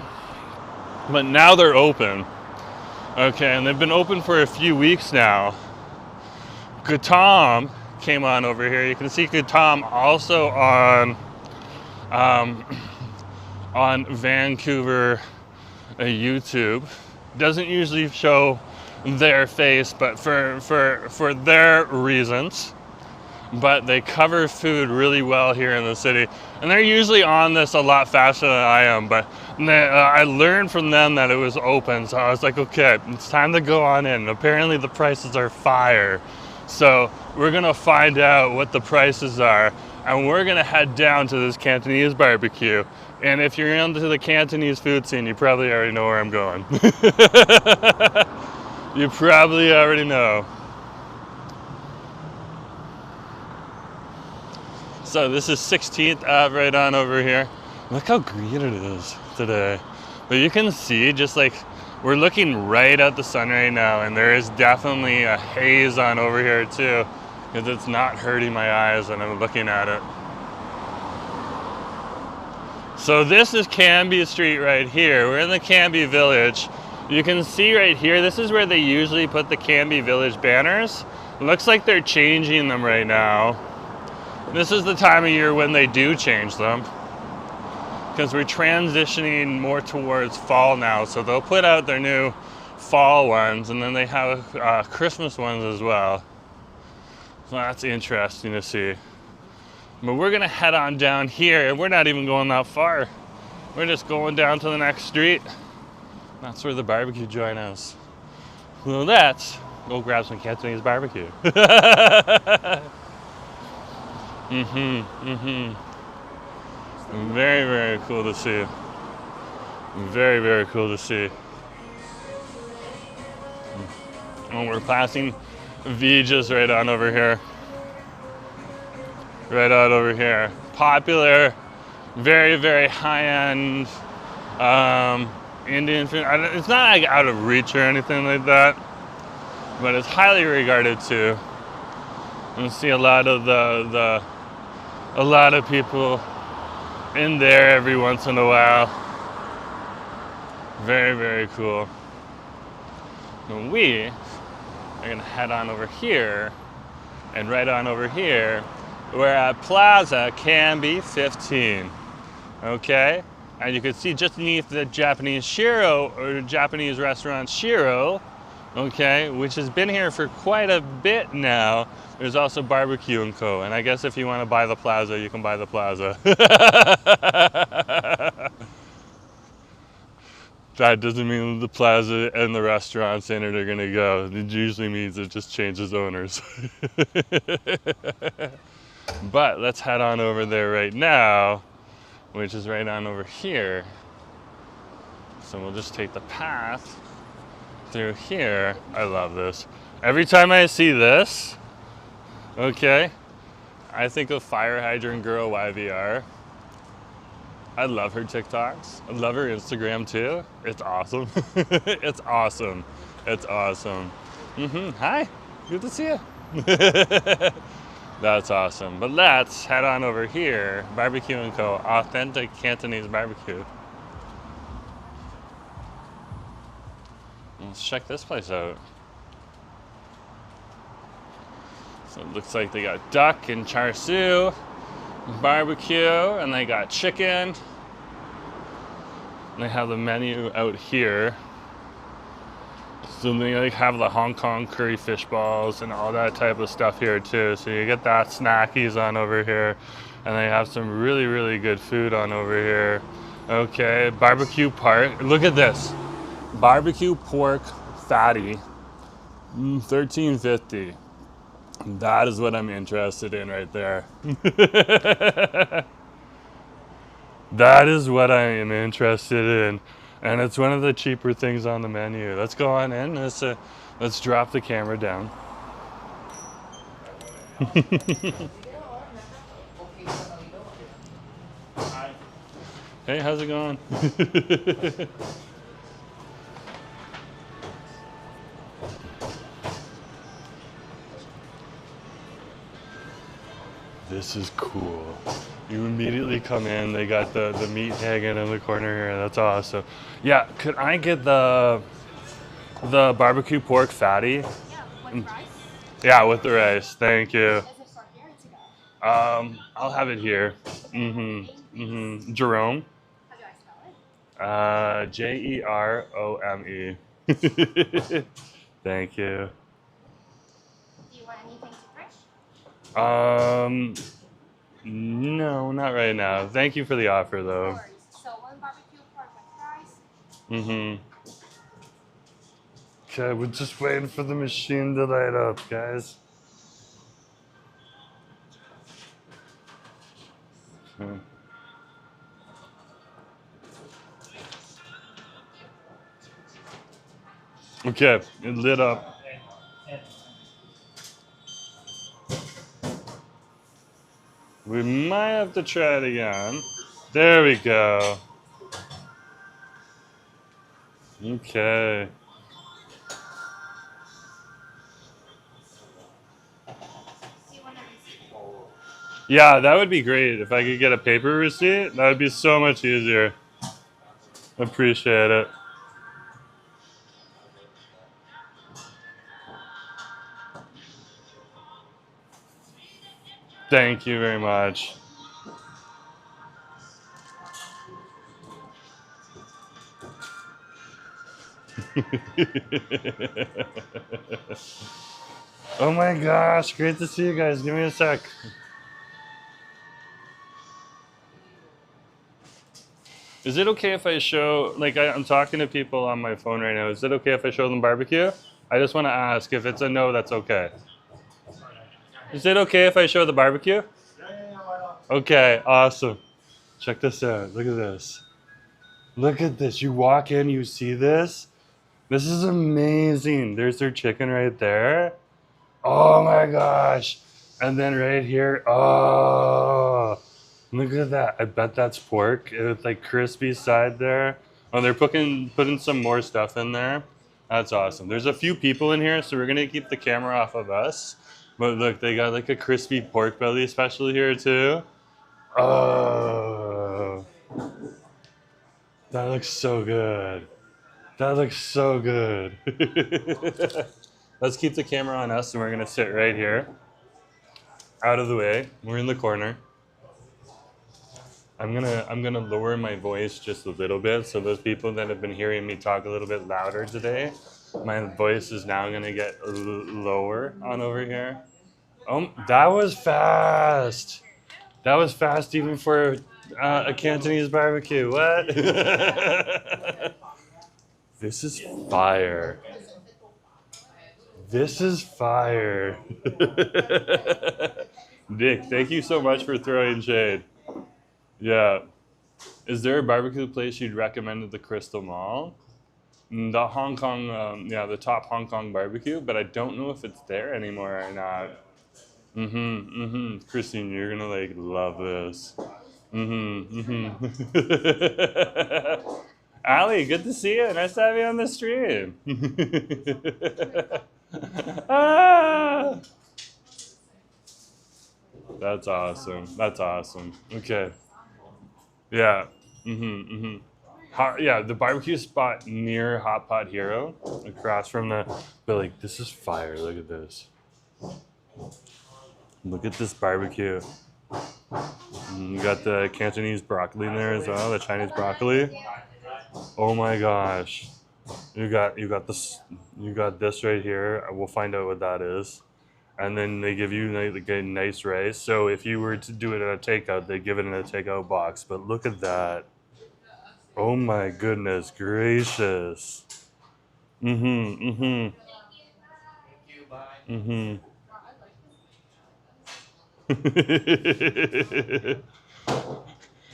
But now they're open. Okay, and they've been open for a few weeks now. Gutam came on over here. You can see Gutam also on Vancouver YouTube. Doesn't usually show their face, but for their reasons. But they cover food really well here in the city, and they're usually on this a lot faster than I am. But I learned from them that it was open, so I was like, okay, it's time to go on in. Apparently the prices are fire, so we're gonna find out what the prices are, and we're gonna head down to this Cantonese barbecue. And if you're into the Cantonese food scene, you probably already know where I'm going. You probably already know. So this is 16th Ave right on over here. Look how green it is today. But you can see just like we're looking right at the sun right now, and there is definitely a haze on over here too, because it's not hurting my eyes when I'm looking at it. So this is Cambie Street right here. We're in the Cambie Village. You can see right here, this is where they usually put the Cambie Village banners. It looks like they're changing them right now. This is the time of year when they do change them, because we're transitioning more towards fall now. So they'll put out their new fall ones, and then they have Christmas ones as well. So that's interesting to see. But we're gonna head on down here, and we're not even going that far. We're just going down to the next street. That's where the barbecue joint is. Well, let's go grab some Cantonese barbecue. Very, very cool to see. Very, very cool to see. And we're passing Vija's right on over here. Right on over here. Popular, very, very high-end Indian food. It's not like out of reach or anything like that, but it's highly regarded too. You see a lot of a lot of people in there every once in a while. Very, very cool. And we are gonna head on over here, and right on over here, we're at Plaza Cambie 15. Okay? And you can see just beneath the Japanese Shiro, or Japanese restaurant Shiro, okay, which has been here for quite a bit now. There's also BBQ and Co. And I guess if you want to buy the plaza, you can buy the plaza. That doesn't mean the plaza and the restaurants in it are gonna go. It usually means it just changes owners. But let's head on over there right now, which is right on over here. So we'll just take the path through here. I love this. Every time I see this, okay, I think of Fire Hydrant Girl YVR. I love her TikToks. I love her Instagram too. It's awesome. It's awesome. It's awesome. Hi, good to see you. That's awesome. But let's head on over here. BBQ and Co. Authentic Cantonese barbecue. Let's check this place out. So it looks like they got duck and char siu, barbecue, and they got chicken. And they have the menu out here. So they like have the Hong Kong curry fish balls and all that type of stuff here too. So you get that snackies on over here, and they have some really, really good food on over here. Okay, barbecue part. Look at this, barbecue pork fatty, $13.50. That is what I'm interested in right there. That is what I am interested in. And it's one of the cheaper things on the menu. Let's go on in. Let's drop the camera down. Hey, how's it going? This is cool. You immediately come in, they got the meat hanging in the corner here. That's awesome. Yeah, could I get the barbecue pork fatty? Yeah, with rice. Yeah, with the rice. Thank you. Is it for here or to go? I'll have it here. Jerome. How do I spell it? Jerome. Thank you. Do you want anything to fresh? No, not right now. Thank you for the offer, though. No worries. So one barbecue pork with rice. Okay, we're just waiting for the machine to light up, guys. Okay, it lit up. We might have to try it again. There we go. Okay. Yeah, that would be great. If I could get a paper receipt, that would be so much easier. Appreciate it. Thank you very much. Oh my gosh, great to see you guys. Give me a sec. Is it okay if I show, like I'm talking to people on my phone right now. Is it okay if I show them barbecue? I just want to ask if it's a no, that's okay. Is it okay if I show the barbecue? Okay, awesome. Check this out. Look at this. Look at this. You walk in, you see this. This is amazing. There's their chicken right there. Oh my gosh. And then right here, oh, look at that. I bet that's pork. It's like crispy side there. Oh, they're putting some more stuff in there. That's awesome. There's a few people in here, so we're gonna keep the camera off of us. But look, they got like a crispy pork belly special here too. Oh, that looks so good. That looks so good. Let's keep the camera on us, and we're gonna sit right here, out of the way. We're in the corner. I'm gonna lower my voice just a little bit, so those people that have been hearing me talk a little bit louder today, my voice is now gonna get lower on over here. Oh, that was fast. That was fast even for a Cantonese barbecue. What? This is fire. This is fire. Nick, thank you so much for throwing shade. Yeah. Is there a barbecue place you'd recommend at the Crystal Mall? The Hong Kong, the top Hong Kong barbecue, but I don't know if it's there anymore or not. Christine, you're gonna like love this. Ali, good to see you. Nice to have you on the stream. Ah! That's awesome. That's awesome. Okay. Yeah. The barbecue spot near Hot Pot Hero, across from the. But like, this is fire. Look at this. Look at this barbecue. You got the Cantonese broccoli in there as well, the Chinese broccoli. Oh my gosh. You got this right here. We'll find out what that is. And then they give you like a nice rice. So if you were to do it at a takeout, they give it in a takeout box. But look at that. Oh my goodness gracious.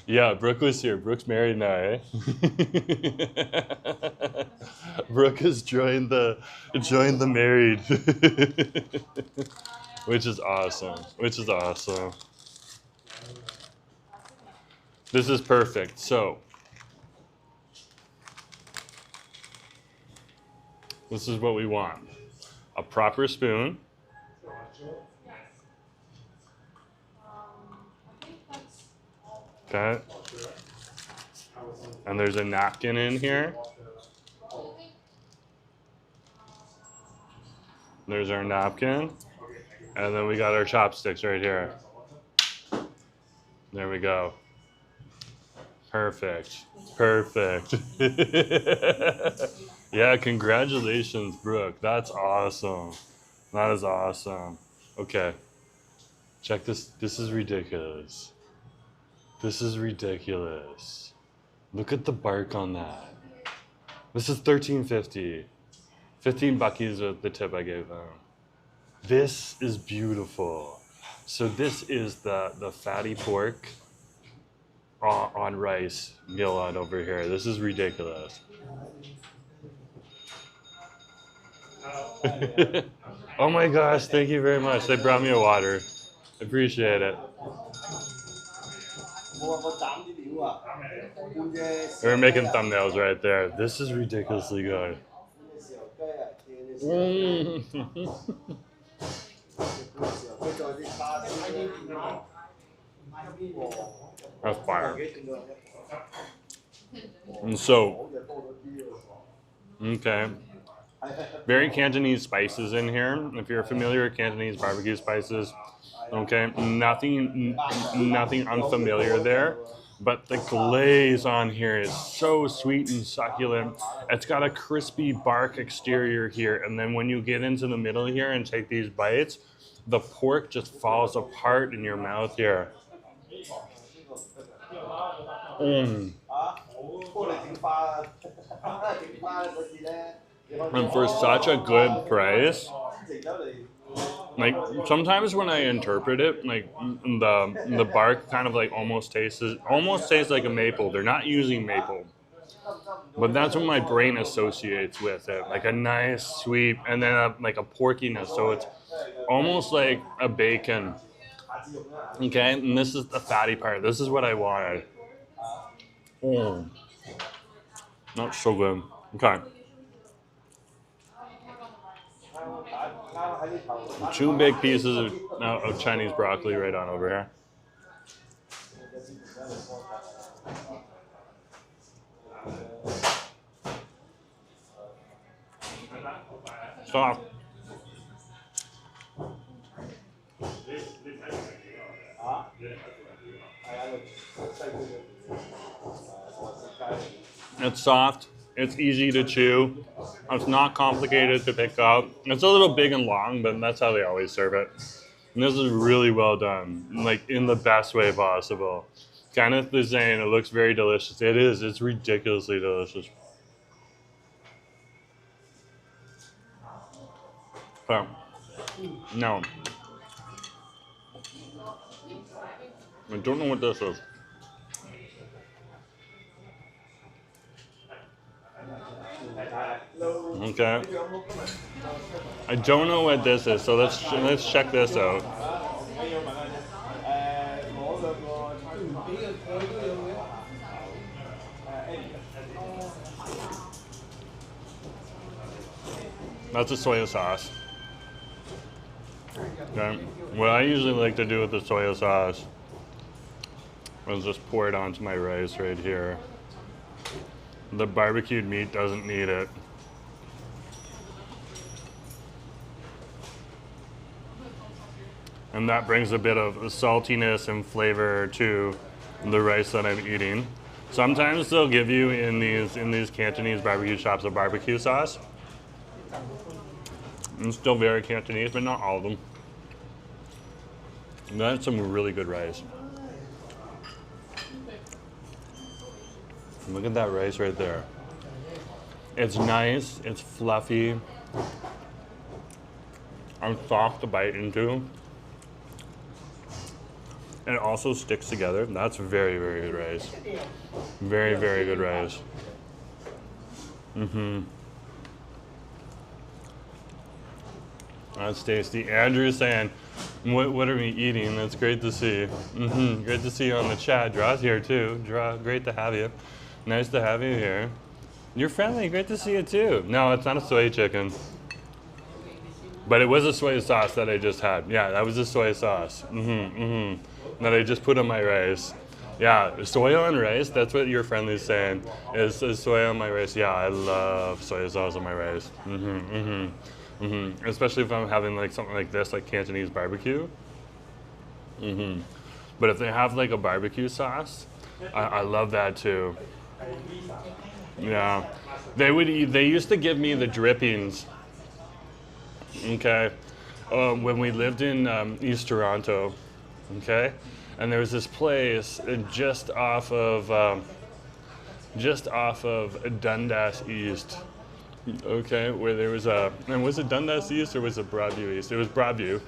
Yeah, Brooke was here. Brooke's married now, eh? Brooke has joined the married. Which is awesome. This is perfect. So this is what we want. A proper spoon. Okay. And there's a napkin in here. There's our napkin. And then we got our chopsticks right here. There we go. Perfect. Yeah, congratulations, Brooke. That's awesome. That is awesome. Okay. Check this. This is ridiculous. Look at the bark on that. This is $13.50. 15 buckies with the tip I gave them. This is beautiful. So this is the fatty pork on rice meal on over here. This is ridiculous. Oh my gosh, thank you very much. They brought me a water. Appreciate it. We're making thumbnails right there. This is ridiculously good. That's fire. And so, okay. Very Cantonese spices in here. If you're familiar with Cantonese barbecue spices, okay, nothing unfamiliar there. But the glaze on here is so sweet and succulent. It's got a crispy bark exterior here, and then when you get into the middle here and take these bites, the pork just falls apart in your mouth here. Mm. And for such a good price, like sometimes when I interpret it, like the bark kind of like almost tastes like a maple. They're not using maple, but that's what my brain associates with it, like a nice sweet, and then like a porkiness. So it's almost like a bacon. Okay, and this is the fatty part. This is what I wanted. Mm. That's so good. Okay. Two big pieces of Chinese broccoli right on over here. Soft. It's soft. It's easy to chew. It's not complicated to pick up. It's a little big and long, but that's how they always serve it. And this is really well done, like in the best way possible. Kenneth is saying it looks very delicious. It is. It's ridiculously delicious. But no, I don't know what this is. Okay. I don't know what this is, so let's check this out. That's a soy sauce. Okay. What I usually like to do with the soy sauce is just pour it onto my rice right here. The barbecued meat doesn't need it. And that brings a bit of saltiness and flavor to the rice that I'm eating. Sometimes they'll give you in these Cantonese barbecue shops a barbecue sauce. It's still very Cantonese, but not all of them. And that's some really good rice. Look at that rice right there. It's nice, it's fluffy, and soft to bite into. And it also sticks together. That's very, very good rice. Very, very good rice. That's tasty. Andrew's saying, what are we eating? That's great to see. Great to see you on the chat. Draw's here too. Draw, great to have you. Nice to have you here. You're friendly. Great to see you too. No, it's not a soy chicken. But it was a soy sauce that I just had. Yeah, that was a soy sauce. That I just put on my rice. Yeah, soy on rice, that's what your friendly's saying. Is soy on my rice. Yeah, I love soy sauce on my rice. Especially if I'm having like something like this, like Cantonese barbecue. But if they have like a barbecue sauce, I love that too. Yeah, they used to give me the drippings. Okay, when we lived in East Toronto. Okay, and there was this place just off of Dundas East. Okay, where there was and was it Dundas East or was it Broadview East? It was Broadview.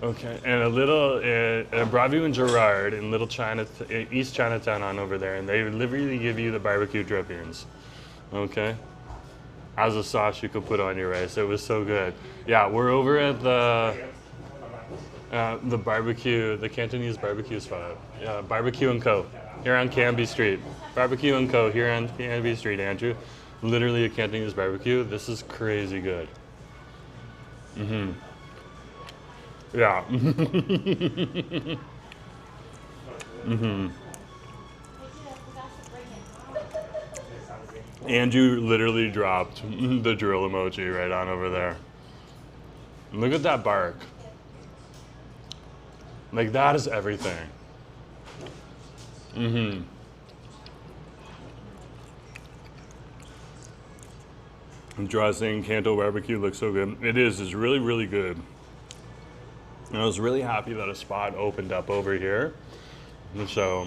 Okay, and a little Broadview and Gerrard in Little East Chinatown on over there, and they would literally give you the barbecue drippings. Okay, as a sauce you could put on your rice. It was so good. Yeah, we're over at the The barbecue, the Cantonese barbecue spot. BBQ and Co. Here on Cambie Street. BBQ and Co. here on Cambie Street, Andrew. Literally a Cantonese barbecue. This is crazy good. Yeah. Andrew literally dropped the drill emoji right on over there. Look at that bark. Like, that is everything. Dressing, Canto barbecue looks so good. It is, it's really, really good. And I was really happy that a spot opened up over here. And so,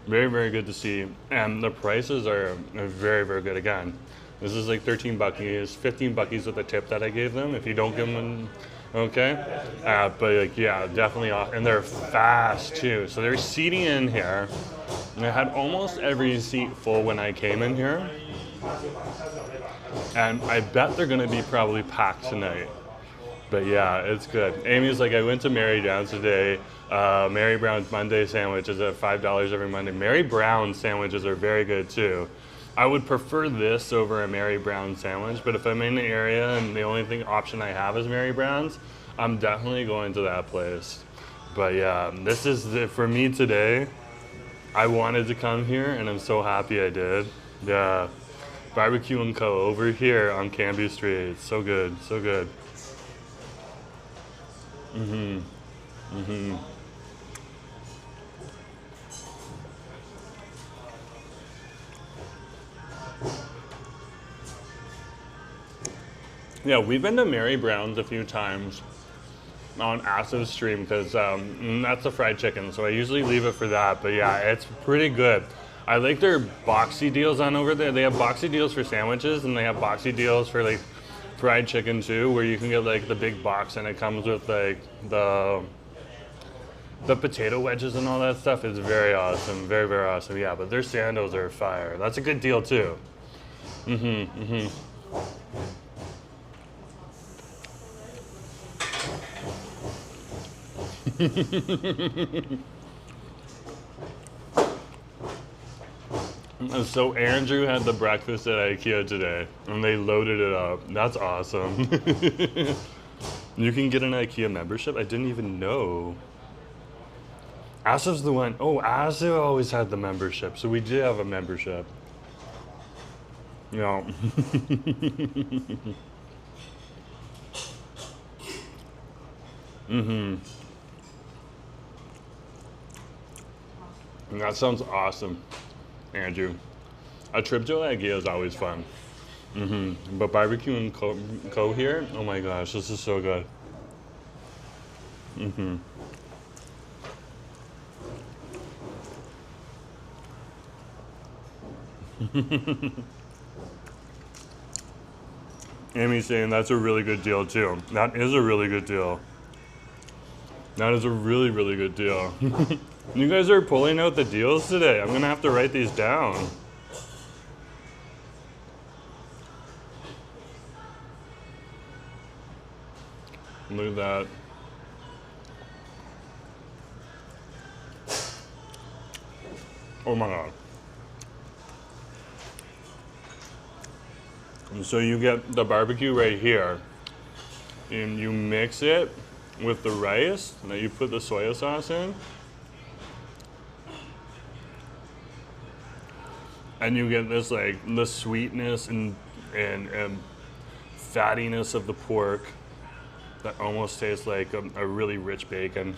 very, very good to see. And the prices are very, very good. Again, this is like 13 buckies, 15 buckies with the tip that I gave them. If you don't give them, okay. But like, yeah, definitely off. And they're fast too. So they're seating in here. And I had almost every seat full when I came in here. And I bet they're gonna be probably packed tonight. But yeah, it's good. Amy's like, I went to Mary Brown's today. Mary Brown's Monday sandwiches at $5 every Monday. Mary Brown sandwiches are very good too. I would prefer this over a Mary Brown sandwich, but if I'm in the area and the only option I have is Mary Brown's, I'm definitely going to that place. But yeah, this is for me today. I wanted to come here and I'm so happy I did. Yeah, BBQ and Co. over here on Cambie Street. So good, so good. Yeah, we've been to Mary Brown's a few times on Acid Stream because that's the fried chicken, so I usually leave it for that. But yeah, it's pretty good. I like their boxy deals on over there. They have boxy deals for sandwiches and they have boxy deals for like fried chicken too, where you can get like the big box and it comes with like the potato wedges and all that stuff. Is very awesome, very, very awesome. Yeah, but their sandals are fire. That's a good deal too. So Andrew had the breakfast at IKEA today, and they loaded it up. That's awesome. You can get an IKEA membership? I didn't even know. Asa's the one. Oh, Asa always had the membership, so we did have a membership. Yeah. That sounds awesome, Andrew. A trip to IKEA is always fun. But BBQ and Co here, oh my gosh, this is so good. Amy's saying that's a really good deal too. That is a really good deal. That is a really, really good deal. You guys are pulling out the deals today. I'm gonna have to write these down. Look at that. Oh my God. And so you get the barbecue right here, and you mix it with the rice that you put the soy sauce in, and you get this like the sweetness and fattiness of the pork that almost tastes like a really rich bacon.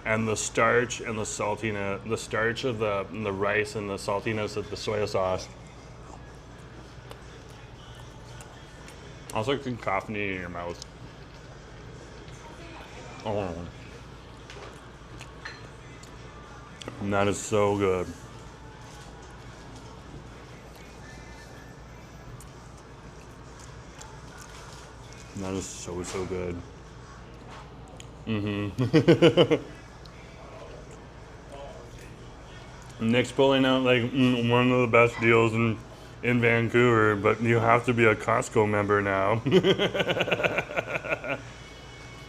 And the starch and the saltiness, the starch of the rice and the saltiness of the soy sauce. Also caffeine in your mouth. Oh. And that is so good. And that is so, so good. Nick's pulling out like one of the best deals in in Vancouver, but you have to be a Costco member now.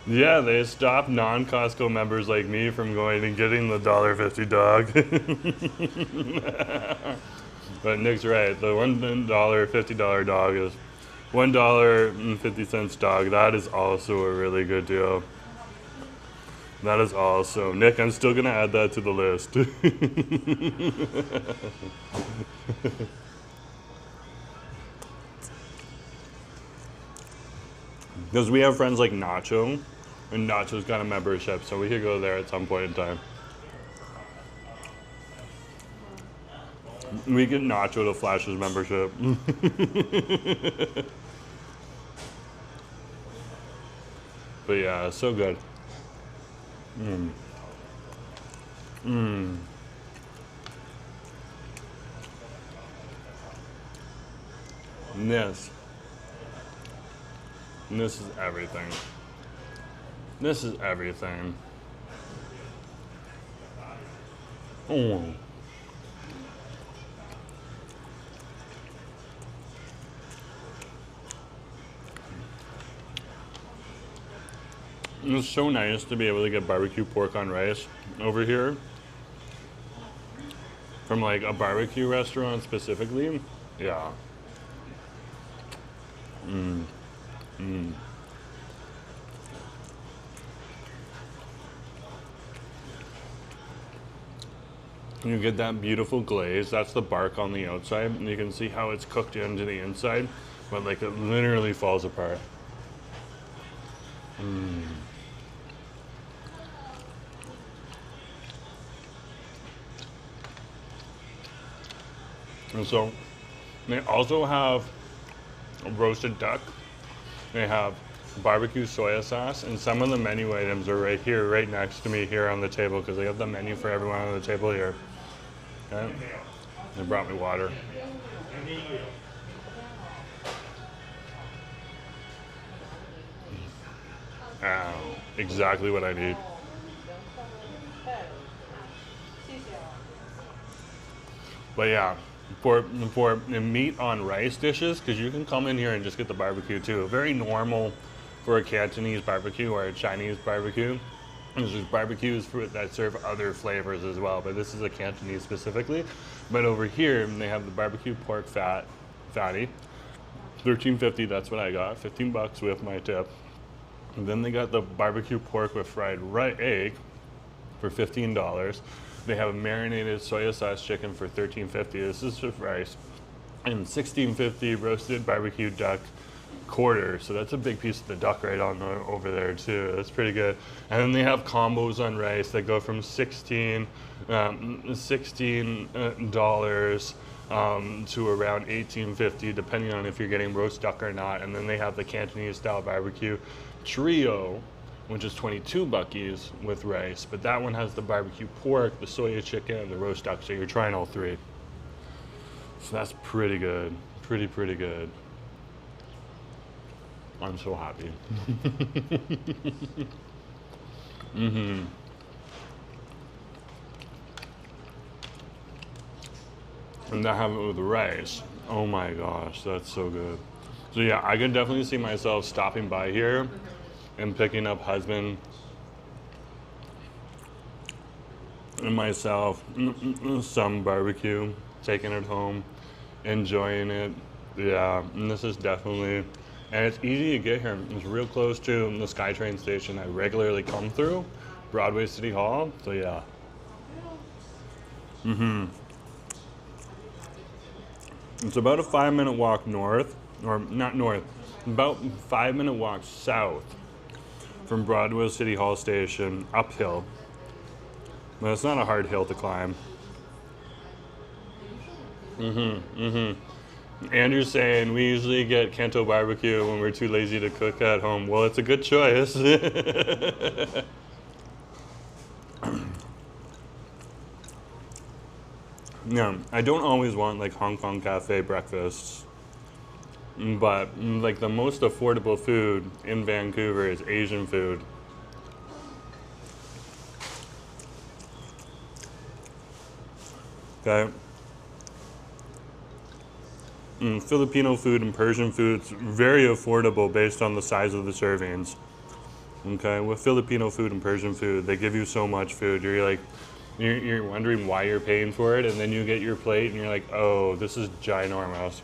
Yeah, they stopped non-Costco members like me from going and getting the $1.50 dog. But Nick's right, the $1.50 dog is $1.50 dog. That is also a really good deal. That is awesome. Nick, I'm still gonna add that to the list. Because we have friends like Nacho, and Nacho's got a membership, so we could go there at some point in time. We get Nacho to flash his membership. But yeah, it's so good. And this is everything. This is everything. Oh. It's so nice to be able to get barbecue pork on rice over here from like a barbecue restaurant specifically. Yeah. You get that beautiful glaze. That's the bark on the outside, and you can see how it's cooked into the inside, but like it literally falls apart. And so they also have a roasted duck. They have barbecue soya sauce, and some of the menu items are right here, right next to me here on the table, because they have the menu for everyone on the table here. Okay. They brought me water. Exactly what I need. But yeah, for meat on rice dishes, because you can come in here and just get the barbecue too. Very normal for a Cantonese barbecue or a Chinese barbecue. There's barbecues that serve other flavors as well, but this is a Cantonese specifically. But over here, they have the barbecue pork fatty, $13.50. That's what I got, $15 with my tip. And then they got the barbecue pork with fried egg for $15. They have a marinated soya sauce chicken for $13.50. This is with rice. And $16.50 roasted barbecue duck quarter. So that's a big piece of the duck right on over there too. That's pretty good. And then they have combos on rice that go from $16 to around $18.50, depending on if you're getting roast duck or not. And then they have the Cantonese style barbecue trio, which is 22 buckies with rice, but that one has the barbecue pork, the soya chicken, and the roast duck, so you're trying all three. So that's pretty good, pretty good. I'm so happy. And I have it with rice. Oh my gosh, that's so good. So yeah, I can definitely see myself stopping by here and picking up husband and myself some barbecue, taking it home, enjoying it. Yeah, and this is definitely, and it's easy to get here. It's real close to the SkyTrain station I regularly come through, Broadway City Hall. So yeah. It's about a 5-minute walk north, or not north, about 5-minute walk south from Broadway City Hall station, uphill. But it's not a hard hill to climb. Andrew's saying we usually get Kanto barbecue when we're too lazy to cook at home. Well, it's a good choice. Yeah, I don't always want like Hong Kong cafe breakfasts, but like the most affordable food in Vancouver is Asian food. Okay. Filipino food and Persian food, it's very affordable based on the size of the servings. Okay, with Filipino food and Persian food, they give you so much food. You're like, you're wondering why you're paying for it, and then you get your plate, and you're like, oh, this is ginormous.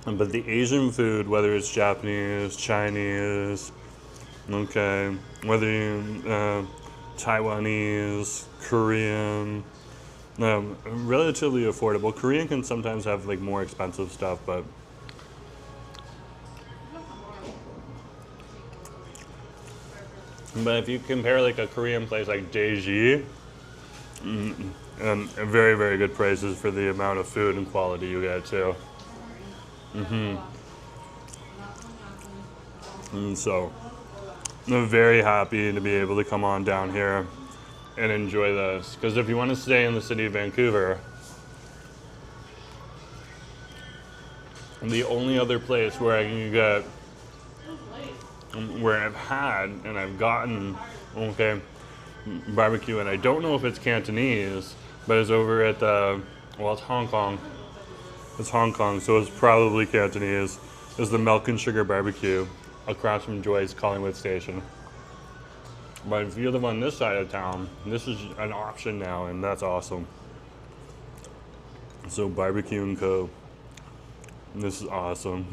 But the Asian food, whether it's Japanese, Chinese, okay, whether you Taiwanese, Korean, relatively affordable. Korean can sometimes have like more expensive stuff, but if you compare like a Korean place like Daeji, and very, very good prices for the amount of food and quality you get too. And so I'm very happy to be able to come on down here and enjoy this. Because if you want to stay in the city of Vancouver, the only other place where I can get, where I've had and I've gotten, okay, barbecue, and I don't know if it's Cantonese, but it's over at the, well, it's Hong Kong. It's Hong Kong, so it's probably Cantonese. Is the Milk and Sugar Barbecue across from Joy's Collingwood Station. But if you live on this side of town, this is an option now, and that's awesome. So BBQ and Co. This is awesome.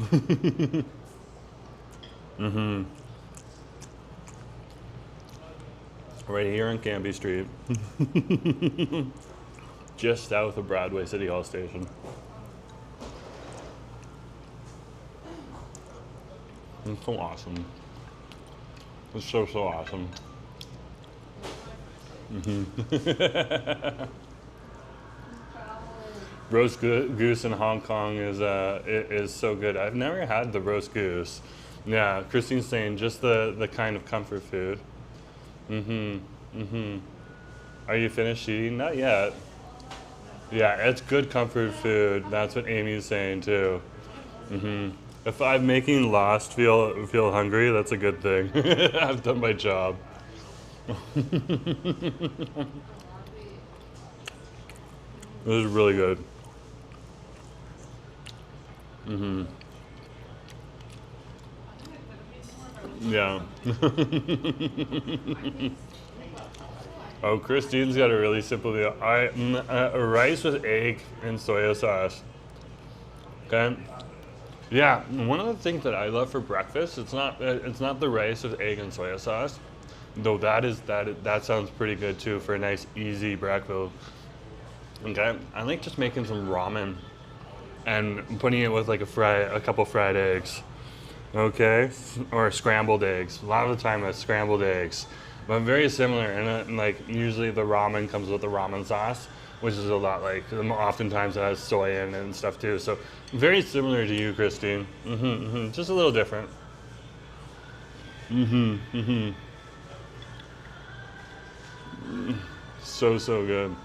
Right here on Cambie Street. Just south of Broadway City Hall Station. It's so awesome. It's so awesome. Roast goose in Hong Kong is so good. I've never had the roast goose. Yeah, Christine's saying just the kind of comfort food. Are you finished eating? Not yet. Yeah, it's good comfort food. That's what Amy's saying too. If I'm making Lost feel hungry, that's a good thing. I've done my job. This is really good. Yeah. Oh, Christine's got a really simple deal. Rice with egg and soy sauce. Okay. Yeah, one of the things that I love for breakfast, it's not the rice with egg and soy sauce, though that sounds pretty good too for a nice easy breakfast. Okay, I like just making some ramen and putting it with like a couple fried eggs. Okay, or scrambled eggs. A lot of the time it's scrambled eggs, but very similar. And like usually the ramen comes with the ramen sauce, which is a lot like, oftentimes it has soy in it and stuff too. So very similar to you, Christine. Just a little different. So good.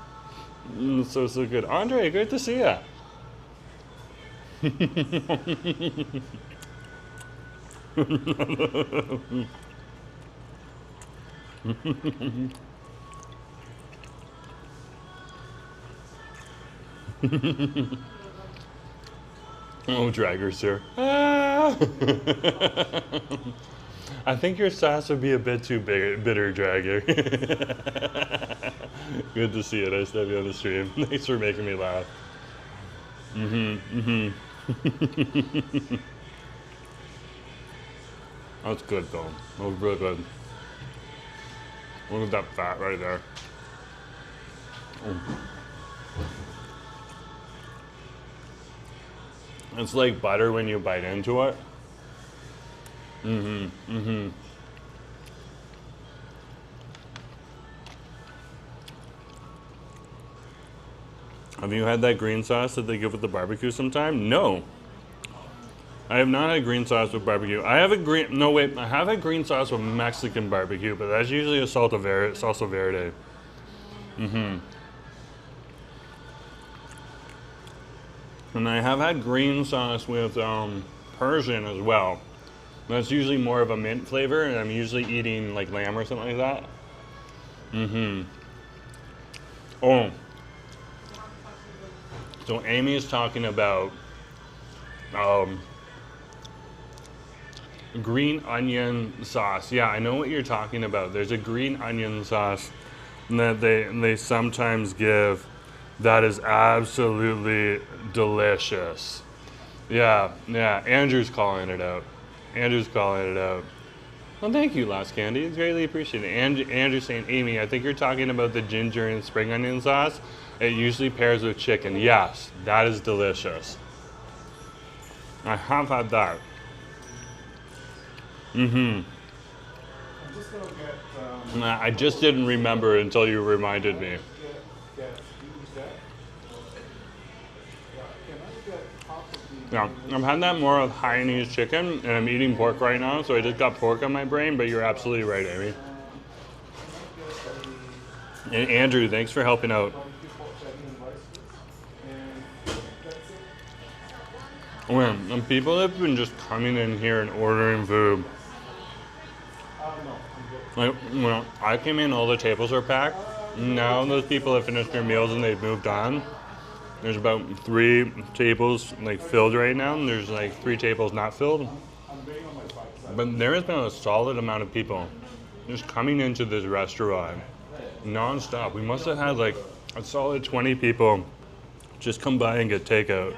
So good. Andre, great to see ya. Oh, Dragger's here. Ah. I think your sauce would be a bit too bitter, Dragger. Good to see you. Nice to have you on the stream. Thanks for making me laugh. That's good though. That was really good. Look at that fat right there. It's like butter when you bite into it. Have you had that green sauce that they give with the barbecue sometime? No. I have not had green sauce with barbecue. I have I have had green sauce with Mexican barbecue, but that's usually a salsa verde. And I have had green sauce with Persian as well. That's usually more of a mint flavor, and I'm usually eating like lamb or something like that. Oh. So Amy is talking about green onion sauce. Yeah, I know what you're talking about. There's a green onion sauce that they sometimes give that is absolutely delicious. Yeah, yeah. Andrew's calling it out. Andrew's calling it out. Well, thank you, Lost Candy. It's greatly appreciated. Andrew's saying, Amy, I think you're talking about the ginger and spring onion sauce. It usually pairs with chicken. Yes, that is delicious. I have had that. Mm-hmm. I'm just gonna get. I just didn't remember until you reminded me. Yeah, I've had that more of Hainanese chicken, and I'm eating pork right now, so I just got pork on my brain, but you're absolutely right, Amy. And Andrew, thanks for helping out. Man, and people have been just coming in here and ordering food. Like, when I came in, all the tables are packed. Now those people have finished their meals and they've moved on. There's about 3 tables like filled right now, and there's like 3 tables not filled. But there has been a solid amount of people just coming into this restaurant non-stop. We must have had like a solid 20 people just come by and get takeout.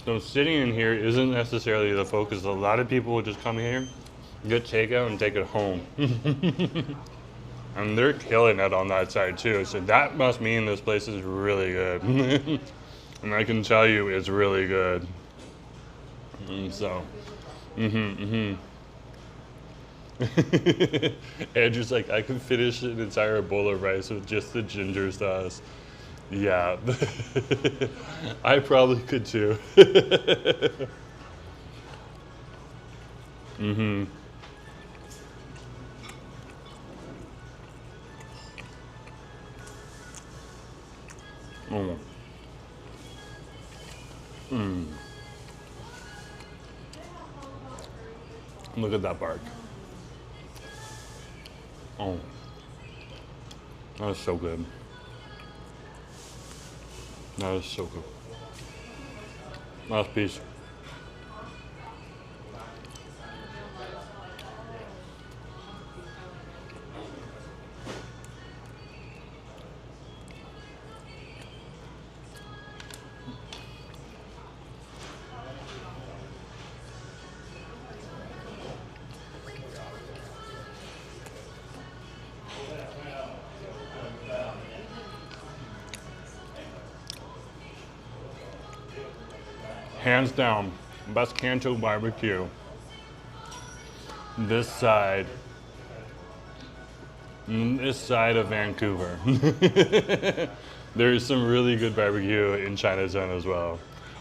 So sitting in here isn't necessarily the focus. A lot of people will just come here, get takeout, and take it home. And they're killing it on that side too. So that must mean this place is really good. And I can tell you it's really good. And so, Andrew's like, I could finish an entire bowl of rice with just the ginger sauce. Yeah, I probably could too. Oh. Look at that bark. Oh, that is so good. That is so good. Last piece. Hands down, best Canto barbecue. This side of Vancouver. There's some really good barbecue in Chinatown as well.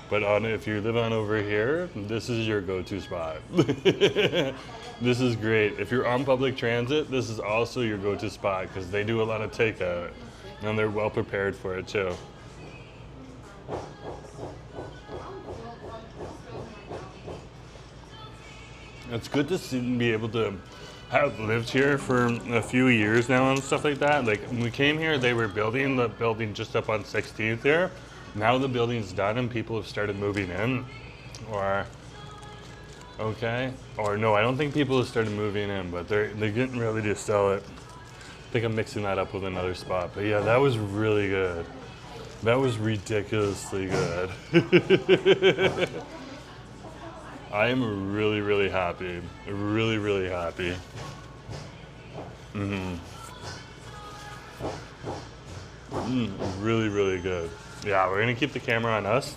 But if you live on over here, this is your go-to spot. This is great. If you're on public transit, this is also your go-to spot because they do a lot of takeout and they're well prepared for it too. It's good to be able to have lived here for a few years now and stuff like that. Like when we came here, they were building the building just up on 16th here. Now the building's done and people have started moving in. Or no, I don't think people have started moving in, but they're getting ready to sell it. I think I'm mixing that up with another spot. But yeah, that was really good. That was ridiculously good. I am really, really happy. Really, really happy. Really, really good. Yeah, we're gonna keep the camera on us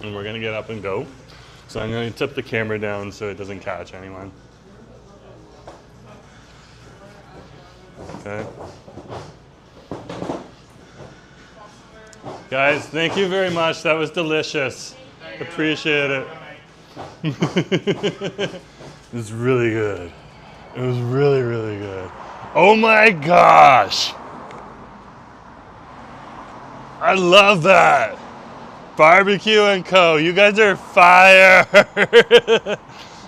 and we're gonna get up and go. So I'm gonna tip the camera down so it doesn't catch anyone. Okay. Guys, thank you very much. That was delicious. Appreciate it. It was really good. It was really, really good. Oh my gosh! I love that! BBQ and Co. You guys are fire!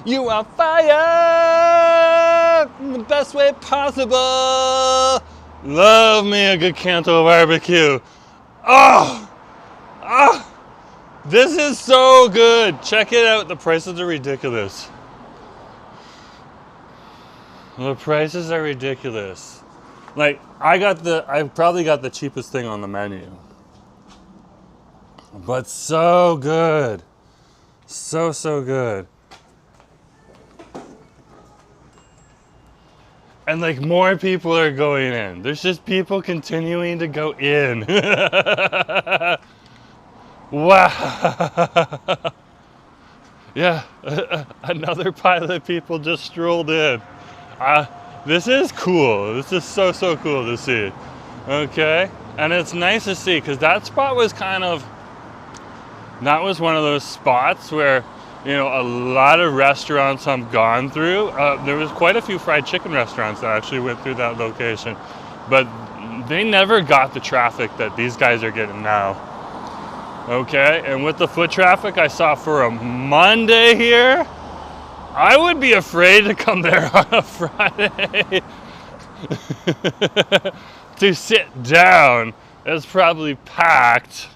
You are fire! In the best way possible! Love me a good Canto barbecue. Oh! Oh! This is so good. Check it out. The prices are ridiculous. The prices are ridiculous. Like, I probably got the cheapest thing on the menu. But so good. So good. And like more people are going in. There's just people continuing to go in. Wow. Yeah, another pile of people just strolled in. This is cool. This is so cool to see. Okay, and it's nice to see because that spot was that was one of those spots where, you know, a lot of restaurants have gone through. There was quite a few fried chicken restaurants that actually went through that location, but they never got the traffic that these guys are getting now. Okay, and with the foot traffic I saw for a Monday here, I would be afraid to come there on a Friday. To sit down, it's probably packed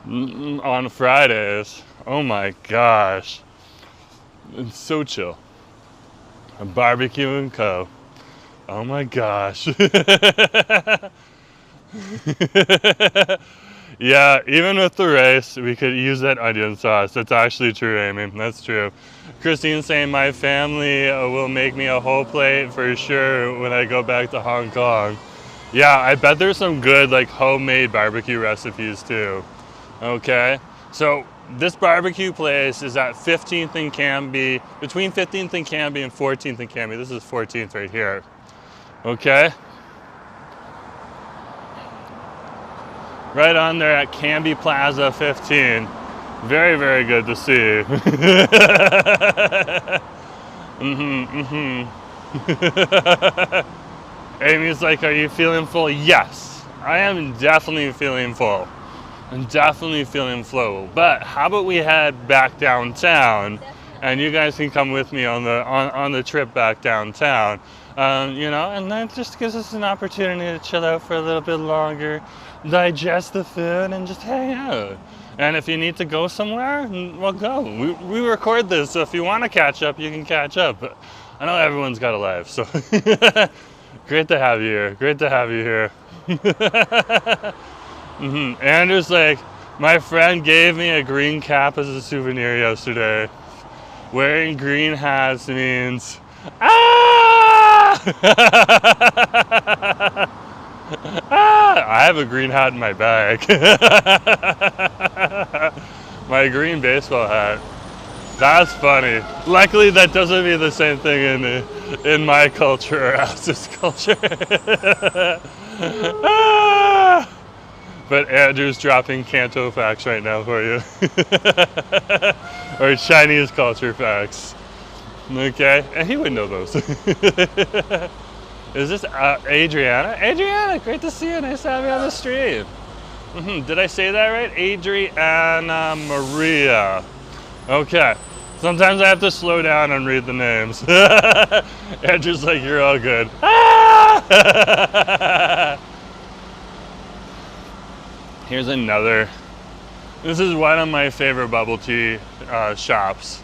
on Fridays. Oh my gosh. It's so chill. A BBQ and Co. Oh my gosh. Yeah, even with the rice, we could use that onion sauce. That's actually true, Amy. That's true. Christine's saying my family will make me a whole plate for sure when I go back to Hong Kong. Yeah, I bet there's some good like homemade barbecue recipes too. Okay, so this barbecue place is at 15th and Cambie, between 15th and Cambie and 14th and Cambie. This is 14th right here. Okay. Right on there at Cambie Plaza 15. Very good to see. Amy's like, are you feeling full? Yes, I am definitely feeling full. I'm definitely feeling full. But how about we head back downtown, and you guys can come with me on the trip back downtown. You know, and that just gives us an opportunity to chill out for a little bit longer, digest the food, and just hang out. And if you need to go somewhere, well, go. We record this, so if you want to catch up, you can catch up. But I know everyone's got a life, so great to have you here. Great to have you here. Andrew's like, my friend gave me a green cap as a souvenir yesterday. Wearing green hats means, I have a green hat in my bag. My green baseball hat. That's funny. Luckily, that doesn't mean the same thing in my culture or Alice's culture. But Andrew's dropping Canto facts right now for you. Or Chinese culture facts. Okay, and he would know those. Is this Adriana? Adriana, great to see you. Nice to have you on the stream. Did I say that right? Adriana Maria. Okay. Sometimes I have to slow down and read the names. Andrew's like, you're all good. Here's another. This is one of my favorite bubble tea shops.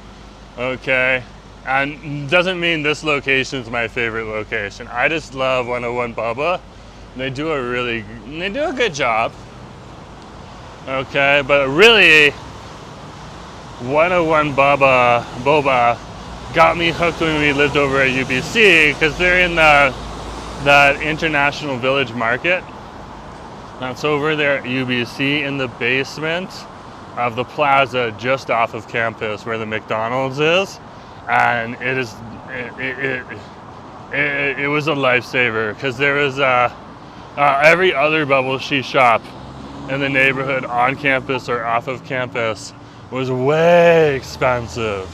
Okay. And doesn't mean this location is my favorite location. I just love 101 Bubba. They do a good job. Okay, but really 101 Boba got me hooked when we lived over at UBC because they're in that International Village Market. That's over there at UBC in the basement of the plaza just off of campus where the McDonald's is. And it was a lifesaver because there was every other bubble tea shop in the neighborhood on campus or off of campus was way expensive.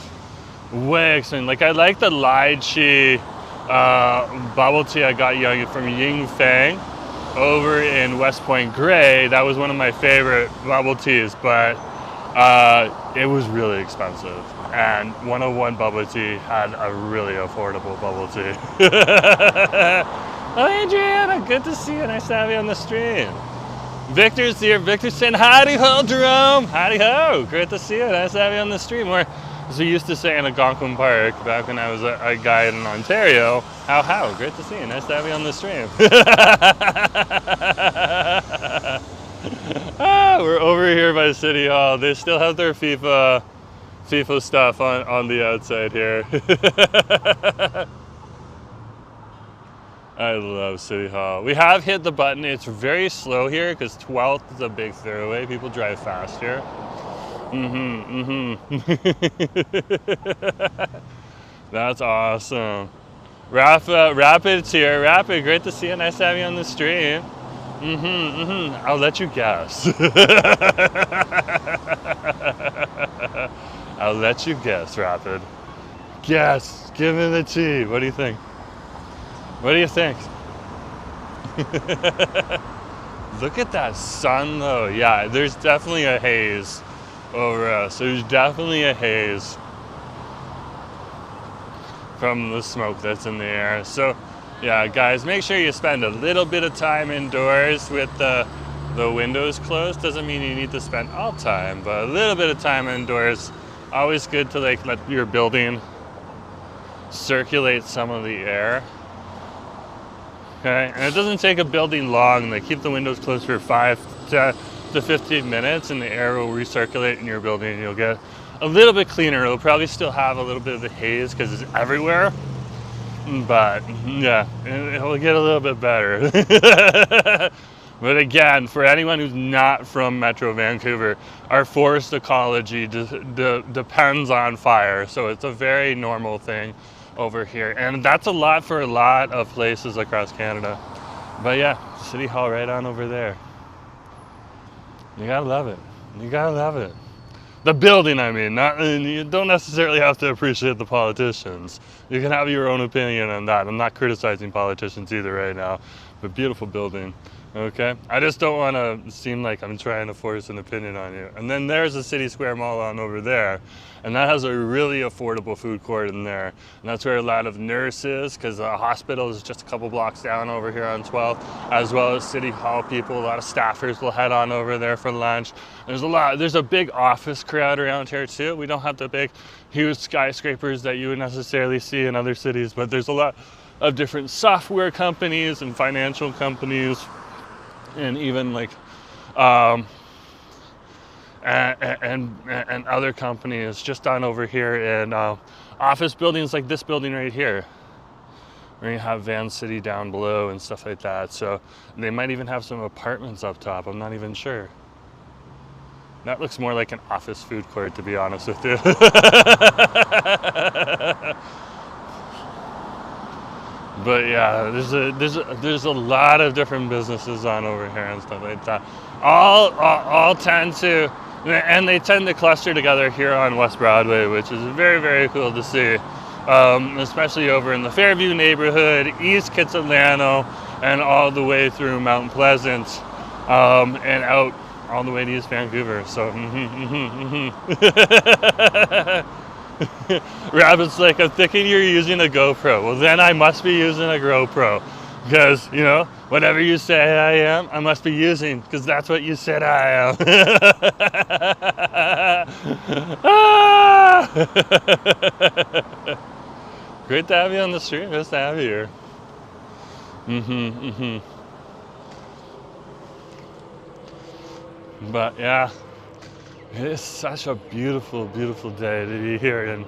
Like I like the lychee bubble tea I got from Ying Fang over in West Point Grey. That was one of my favorite bubble teas, but it was really expensive. And 101 Bubble Tea had a really affordable bubble tea. Oh, Adriana, good to see you. Nice to have you on the stream. Victor's here. Victor's saying, howdy ho, Jerome. Howdy ho. Great to see you. Nice to have you on the stream. We're, as we used to say in Algonquin Park back when I was a guide in Ontario, how. Great to see you. Nice to have you on the stream. We're over here by City Hall. They still have their FIFA stuff on the outside here. I love City Hall. We have hit the button. It's very slow here because 12th is a big thoroughway. People drive fast here. That's awesome. Rapid's here. Rapid, great to see you. Nice to have you on the stream. I'll let you guess. I'll let you guess, Rapid. Guess. Give me the tea. What do you think? What do you think? Look at that sun though. Yeah, there's definitely a haze over us. There's definitely a haze from the smoke that's in the air. So yeah, guys, make sure you spend a little bit of time indoors with the windows closed. Doesn't mean you need to spend all time, but a little bit of time indoors. Always good to like let your building circulate some of the air. Okay, and it doesn't take a building long. Like keep the windows closed for 5 to 15 minutes and the air will recirculate in your building and you'll get a little bit cleaner. It'll probably still have a little bit of the haze because it's everywhere. But yeah, it'll get a little bit better. But again, for anyone who's not from Metro Vancouver, our forest ecology depends on fire. So it's a very normal thing over here. And that's a lot for a lot of places across Canada. But yeah, City Hall right on over there. You gotta love it. You gotta love it. The building, I mean, you don't necessarily have to appreciate the politicians. You can have your own opinion on that. I'm not criticizing politicians either right now, but beautiful building. Okay, I just don't want to seem like I'm trying to force an opinion on you. And then there's the City Square Mall on over there, and that has a really affordable food court in there. And that's where a lot of nurses, because the hospital is just a couple blocks down over here on 12th, as well as City Hall people, a lot of staffers will head on over there for lunch. There's a big office crowd around here too. We don't have the big, huge skyscrapers that you would necessarily see in other cities, but there's a lot of different software companies and financial companies, and even like and other companies just on over here in office buildings like this building right here, where you have Van City down below and stuff like that. So they might even have some apartments up top. I'm not even sure. That looks more like an office food court, to be honest with you. But yeah, there's a lot of different businesses on over here and stuff like that. All tend to, and they tend to cluster together here on West Broadway, which is very, very cool to see. Especially over in the Fairview neighborhood, East Kitsilano, and all the way through Mount Pleasant, and out all the way to East Vancouver. So, Rabbit's like, I'm thinking you're using a GoPro. Well, then I must be using a GoPro. Because, you know, whatever you say I am, I must be using. Because that's what you said I am. Great to have you on the stream. Nice to have you here. But yeah. It is such a beautiful, beautiful day to be here in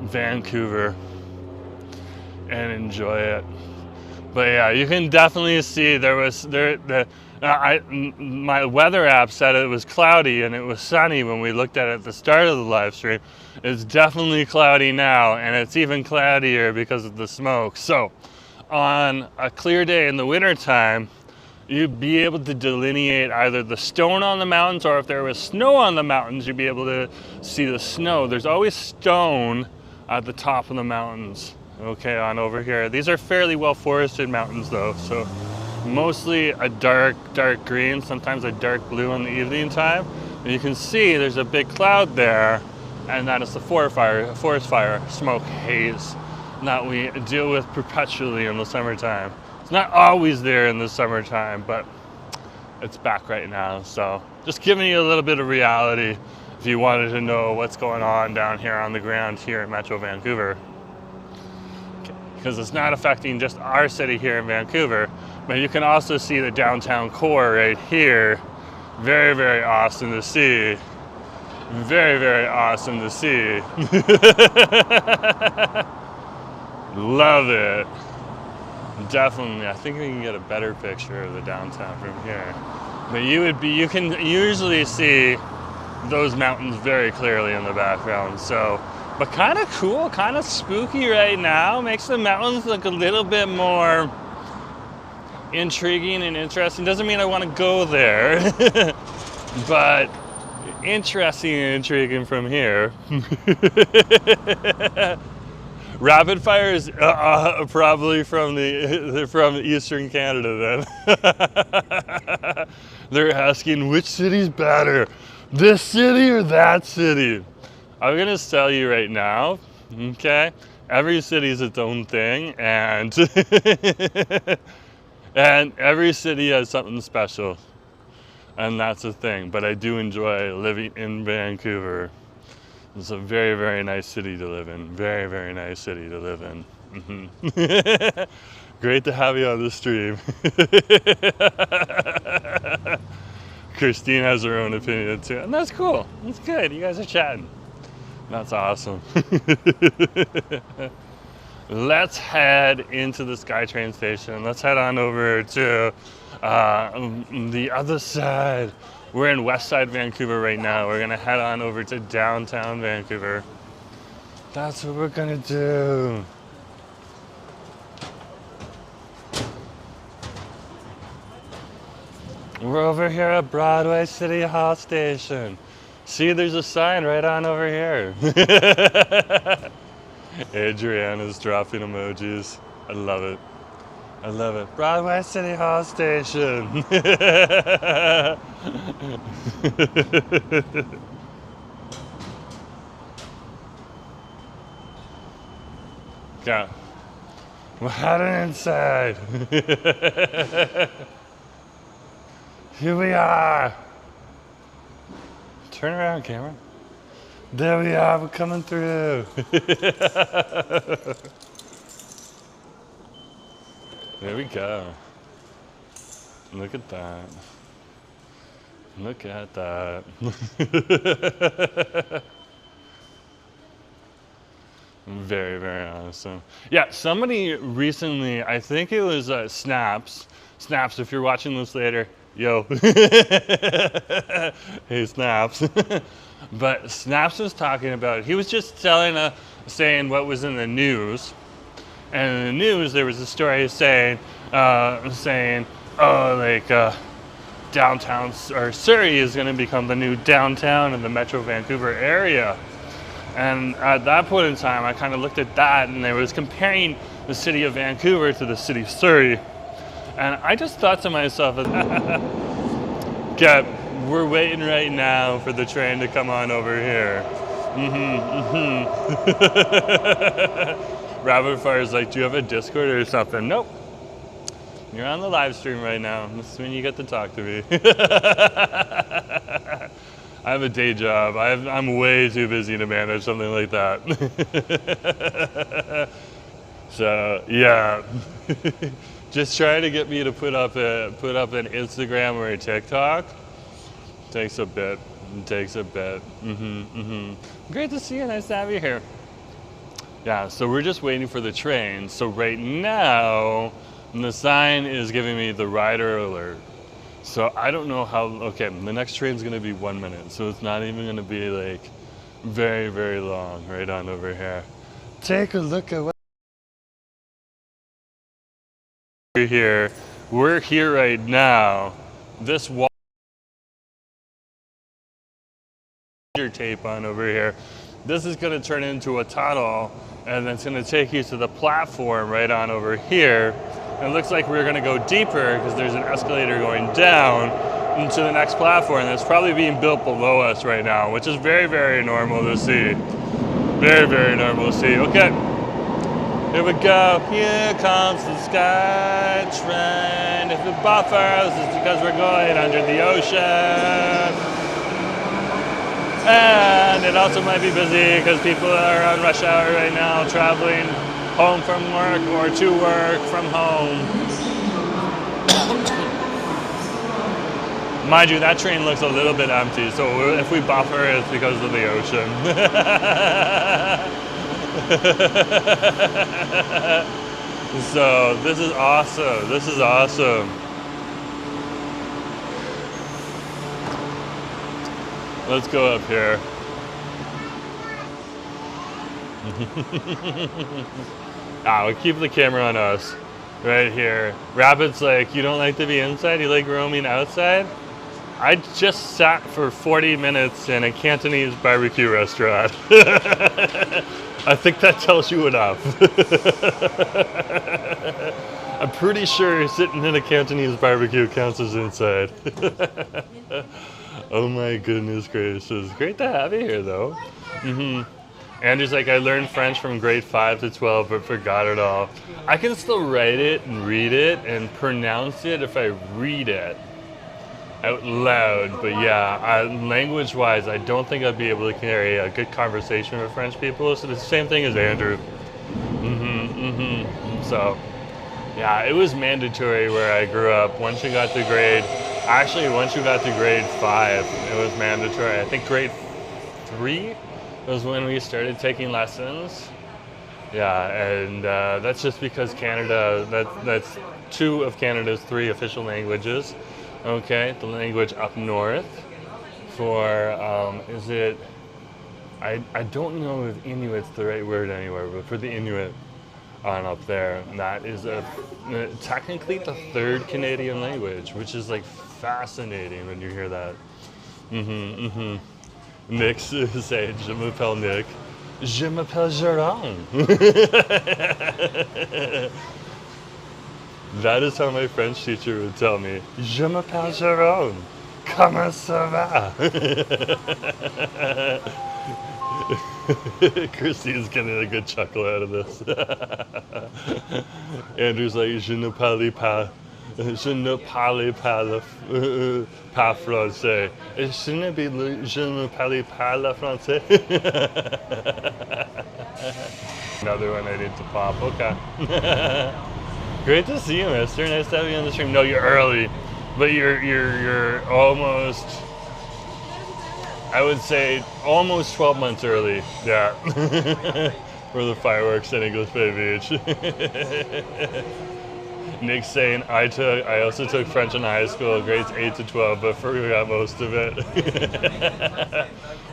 Vancouver and enjoy it. But yeah, you can definitely see my weather app said it was cloudy and it was sunny when we looked at it at the start of the live stream. It's definitely cloudy now, and it's even cloudier because of the smoke. So on a clear day in the wintertime, you'd be able to delineate either the stone on the mountains, or if there was snow on the mountains, you'd be able to see the snow. There's always stone at the top of the mountains, okay, on over here. These are fairly well forested mountains though, so mostly a dark green, sometimes a dark blue in the evening time. And you can see there's a big cloud there, and that is the forest fire smoke haze. that we deal with perpetually in the summertime. It's not always there in the summertime, but it's back right now. So just giving you a little bit of reality if you wanted to know what's going on down here on the ground here in Metro Vancouver. Because it's not affecting just our city here in Vancouver, but you can also see the downtown core right here. Very, very awesome to see. Very, very awesome to see. Love it. Definitely. I think we can get a better picture of the downtown from here. But you can usually see those mountains very clearly in the background. So, but kind of cool, kind of spooky right now. Makes the mountains look a little bit more intriguing and interesting. Doesn't mean I want to go there, but interesting and intriguing from here. Rapid fire is probably from Eastern Canada then. They're asking which city's better, this city or that city. I'm gonna tell you right now, okay? Every city is its own thing, and and every city has something special, and that's the thing. But I do enjoy living in Vancouver. It's a very, very nice city to live in. Very, very nice city to live in. Mm-hmm. Great to have you on the stream. Christine has her own opinion too, and that's cool. That's good. You guys are chatting. That's awesome. Let's head into the SkyTrain station. Let's head on over to the other side. We're in West Side Vancouver right now. We're gonna head on over to downtown Vancouver. That's what we're gonna do. We're over here at Broadway City Hall Station. See, there's a sign right on over here. Adrienne is dropping emojis. I love it. I love it. Broadway City Hall Station. Yeah. We're heading inside. Here we are. Turn around, camera. There we are, we're coming through. There we go. Look at that. Look at that. Very, very awesome. Yeah, somebody recently, I think it was Snaps. Snaps, if you're watching this later, yo. Hey, Snaps. But Snaps was talking about, he was just saying what was in the news. And in the news, there was a story saying, downtown, or Surrey is going to become the new downtown in the Metro Vancouver area. And at that point in time, I kind of looked at that, and I was comparing the city of Vancouver to the city of Surrey. And I just thought to myself, okay, we're waiting right now for the train to come on over here. Rapid Fire is like, do you have a Discord or something? Nope. You're on the live stream right now. This is when you get to talk to me. I have a day job. I'm way too busy to manage something like that. So yeah, just trying to get me to put up an Instagram or a TikTok takes a bit. It takes a bit. Great to see you. Nice to have you here. Yeah. So we're just waiting for the train. So right now, the sign is giving me the rider alert. So I don't know how, okay, the next train's gonna be 1 minute, so it's not even gonna be like very, very long right on over here. Take a look at what we're here. We're here right now. This wall tape on over here. This is gonna turn into a tunnel, and it's gonna take you to the platform right on over here. It looks like we're gonna go deeper because there's an escalator going down into the next platform that's probably being built below us right now, which is very, very normal to see. Very, very normal to see. Okay, Here we go. Here comes the sky train. If it buffers, it's because we're going under the ocean. And it also might be busy because people are on rush hour right now, traveling home from work or to work from home. Mind you, that train looks a little bit empty, so if we buffer, it's because of the ocean. So this is awesome. This is awesome. Let's go up here. We'll keep the camera on us right here. Rabbit's like, you don't like to be inside? You like roaming outside? I just sat for 40 minutes in a Cantonese barbecue restaurant. I think that tells you enough. I'm pretty sure sitting in a Cantonese barbecue counts as inside. Oh my goodness gracious. Great to have you here though. Andrew's like, I learned French from grade 5 to 12 but forgot it all. I can still write it and read it and pronounce it if I read it out loud, but yeah, language-wise, I don't think I'd be able to carry a good conversation with French people. So it's the same thing as Andrew. So, yeah, it was mandatory where I grew up. Once you got to grade 5, it was mandatory. I think grade 3 was when we started taking lessons. Yeah, and that's just because Canada, that's 2 of Canada's 3 official languages. Okay, the language up north for, is it, I don't know if Inuit's the right word anywhere, but for the Inuit on up there, that is technically the 3rd Canadian language, which is like fascinating when you hear that. Nick say, je m'appelle Nick. Je m'appelle Jerome. That is how my French teacher would tell me. Je m'appelle Jerome. Comment ça va? Christine's getting a good chuckle out of this. Andrew's like, je ne parle pas français. Je ne parle pas le français. Another one I need to pop. Okay. Great to see you, mister. Nice to have you on the stream. No, you're early, but you're almost, I would say, almost 12 months early. Yeah. For the fireworks at English Bay Beach. Nick's saying, I also took French in high school, grades 8 to 12, but forgot most of it.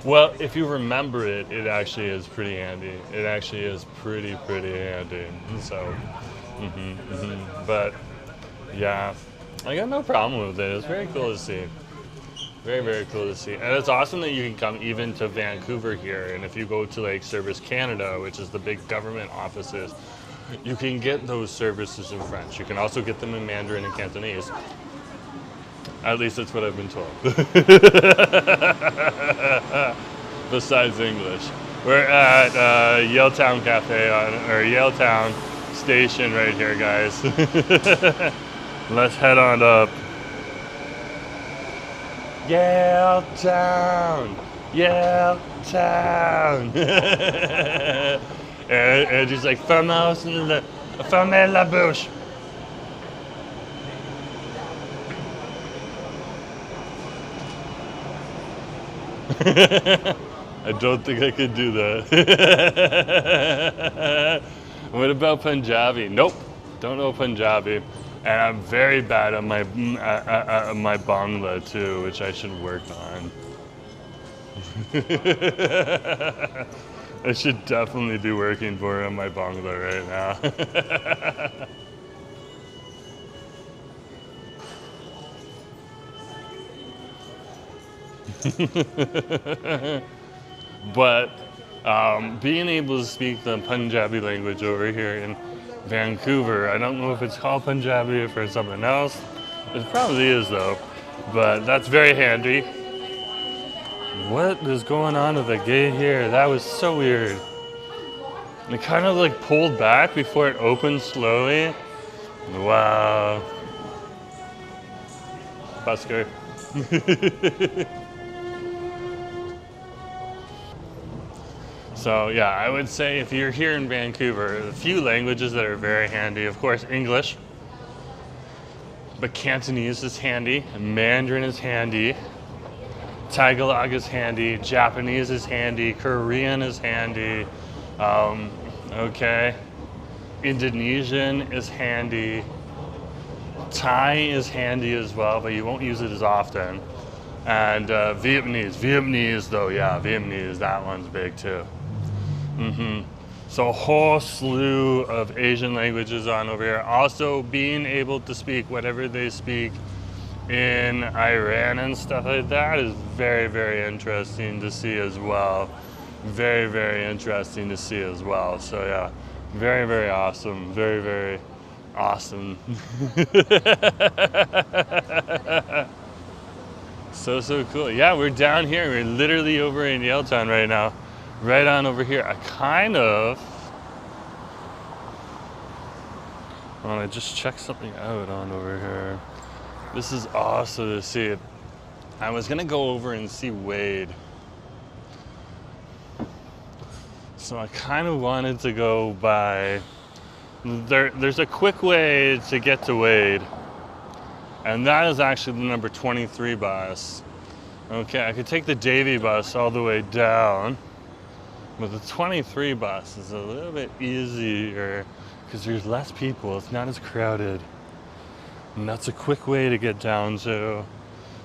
Well, if you remember it, it actually is pretty handy. It actually is pretty handy. So. But yeah, I got no problem with it. It's very cool to see. Very cool to see. And it's awesome that you can come even to Vancouver here. And if you go to like Service Canada, which is the big government offices, you can get those services in French. You can also get them in Mandarin and Cantonese. At least that's what I've been told. Besides English. We're at Yaletown Cafe or Yaletown Station right here, guys. Let's head on up. Yaletown, Yaletown. and she's like, fermez la bouche. I don't think I could do that. What about Punjabi? Nope, don't know Punjabi. And I'm very bad at my my Bangla too, which I should work on. I should definitely be working for my Bangla right now. But being able to speak the Punjabi language over here in Vancouver, I don't know if it's called Punjabi or for something else. It probably is though, but that's very handy. What is going on with the gate here? That was so weird. And it kind of like pulled back before it opened slowly. Wow. Busker. So yeah, I would say if you're here in Vancouver, a few languages that are very handy. Of course, English. But Cantonese is handy. Mandarin is handy. Tagalog is handy. Japanese is handy. Korean is handy. Okay. Indonesian is handy. Thai is handy as well, but you won't use it as often. And Vietnamese though, yeah, Vietnamese, that one's big too. So a whole slew of Asian languages on over here. Also being able to speak whatever they speak in Iran and stuff like that is very, very interesting to see as well. Very, very interesting to see as well. So yeah, very, very awesome. Very, very awesome. So cool. Yeah, we're down here. We're literally over in Yaletown right now. Right on over here. I want to just check something out on over here. This is awesome to see. I was gonna go over and see Wade. So I kind of wanted to go by, there's a quick way to get to Wade. And that is actually the number 23 bus. Okay, I could take the Davie bus all the way down. But the 23 bus is a little bit easier because there's less people. It's not as crowded. And that's a quick way to get down to,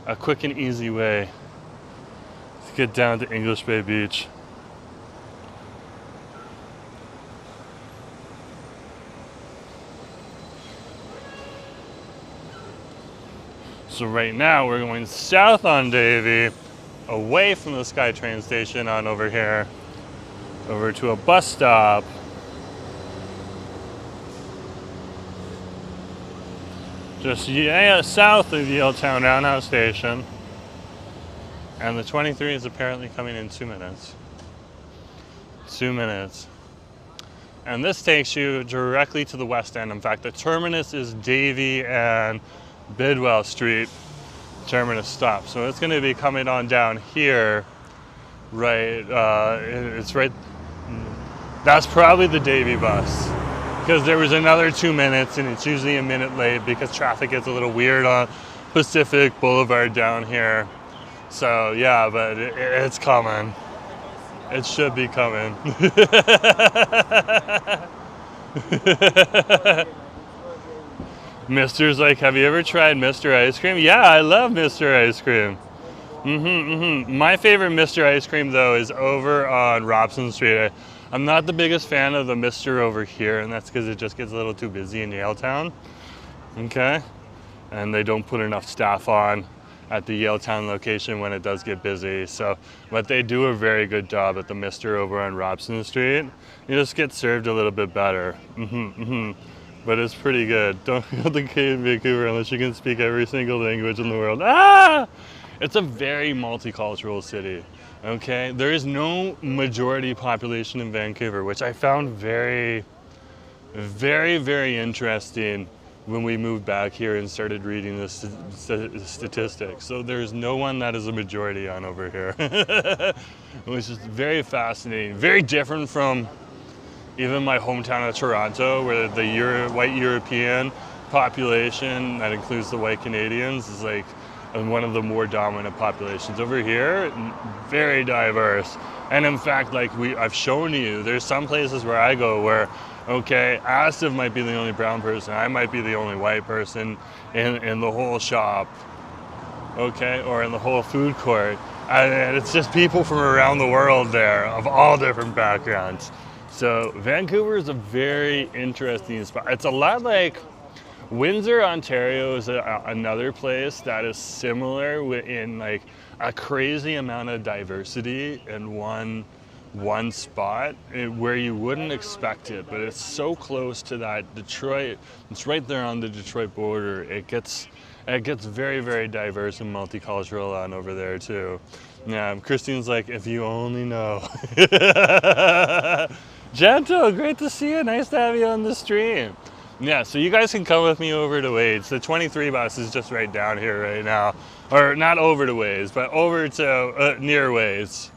a quick and easy way to get down to English Bay Beach. So right now we're going south on Davie, away from the SkyTrain station on over here, over to a bus stop. Just south of Yaletown Roundhouse Station. And the 23 is apparently coming in 2 minutes. 2 minutes. And this takes you directly to the west end. In fact, the terminus is Davie and Bidwell Street terminus stop. So it's going to be coming on down here, right? It's right. That's probably the Davie bus, because there was another 2 minutes, and it's usually a minute late because traffic gets a little weird on Pacific Boulevard down here. So yeah, but it's coming. It should be coming. Mister's like, have you ever tried Mr. Ice Cream? Yeah, I love Mr. Ice Cream. My favorite Mr. Ice Cream though is over on Robson Street. I'm not the biggest fan of the Mr. over here, and that's because it just gets a little too busy in Yaletown. Okay? And they don't put enough staff on at the Yaletown location when it does get busy. So, but they do a very good job at the Mr. over on Robson Street. You just get served a little bit better. But it's pretty good. Don't go to Cambie Vancouver unless you can speak every single language in the world. It's a very multicultural city. Okay, there is no majority population in Vancouver, which I found very, very, very interesting when we moved back here and started reading the statistics. So there's no one that is a majority on over here, which is very fascinating. Very different from even my hometown of Toronto, where the white European population, that includes the white Canadians, is like one of the more dominant populations. Over here, very diverse. And in fact, like I've shown you, there's some places where I go where, okay, Astiv might be the only brown person, I might be the only white person in the whole shop, okay, or in the whole food court. And it's just people from around the world there, of all different backgrounds. So Vancouver is a very interesting spot. It's a lot like Windsor, Ontario is another place that is similar in like a crazy amount of diversity in one spot where you wouldn't expect it, but it's so close to that Detroit. It's right there on the Detroit border. It gets very, very diverse and multicultural on over there too. Yeah, Christine's like, if you only know. Gentle, great to see you. Nice to have you on the stream. Yeah, so you guys can come with me over to Wade's. The 23 bus is just right down here right now. Or not over to Wade's, but over to near Wade's.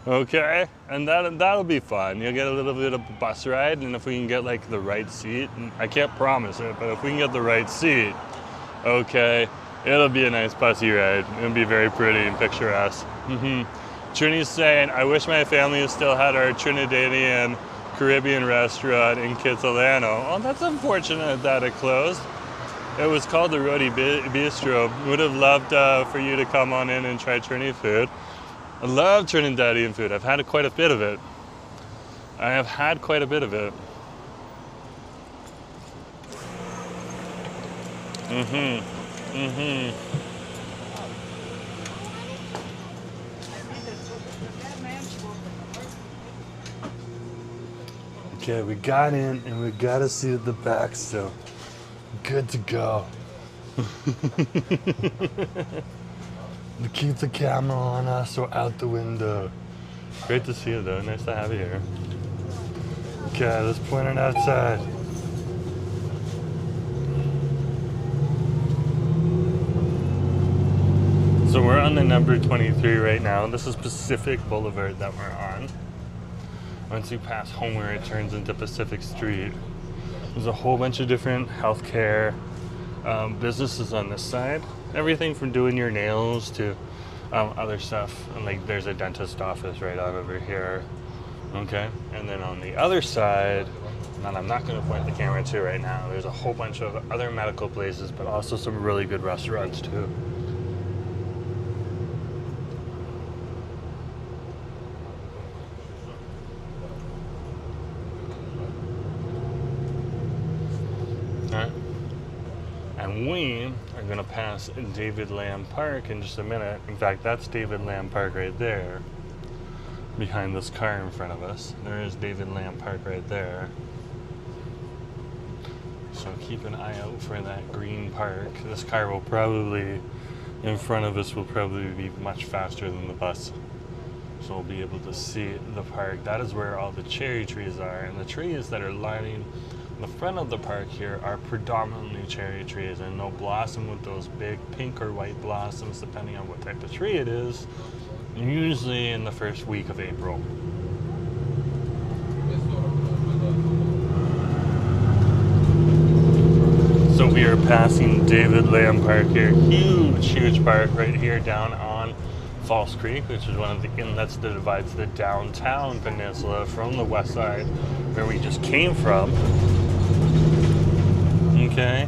Okay, and that'll be fun. You'll get a little bit of a bus ride, and if we can get like the right seat, and I can't promise it, but if we can get the right seat, okay, it'll be a nice bussy ride. It'll be very pretty and picturesque. Trini's saying, I wish my family still had our Trinidadian Caribbean restaurant in Kitsilano. Oh, that's unfortunate that it closed. It was called the Roti Bistro. Would have loved for you to come on in and try Trini food. I love Trinidadian food. I've had quite a bit of it. I have had quite a bit of it. Okay, we got in and we got a seat at the back, so good to go. To keep the camera on us or out the window. Great to see you though, nice to have you here. Okay, let's point it outside. So we're on the number 23 right now. This is Pacific Boulevard that we're on. Once you pass Homer, it turns into Pacific Street. There's a whole bunch of different healthcare businesses on this side. Everything from doing your nails to other stuff. And like there's a dentist office right out over here. Okay, and then on the other side, and I'm not going to point the camera to right now, there's a whole bunch of other medical places, but also some really good restaurants too. And we are going to pass David Lamb Park in just a minute. In fact, that's David Lamb Park right there, behind this car in front of us. There is David Lamb Park right there. So keep an eye out for that green park. This car will probably, in front of us, will probably be much faster than the bus. So we'll be able to see the park. That is where all the cherry trees are. And the trees that are lining the front of the park here are predominantly cherry trees, and they'll blossom with those big pink or white blossoms depending on what type of tree it is, usually in the first week of April. So we are passing David Lamb Park here. Huge park right here down on False Creek, which is one of the inlets that divides the downtown peninsula from the west side where we just came from. Okay,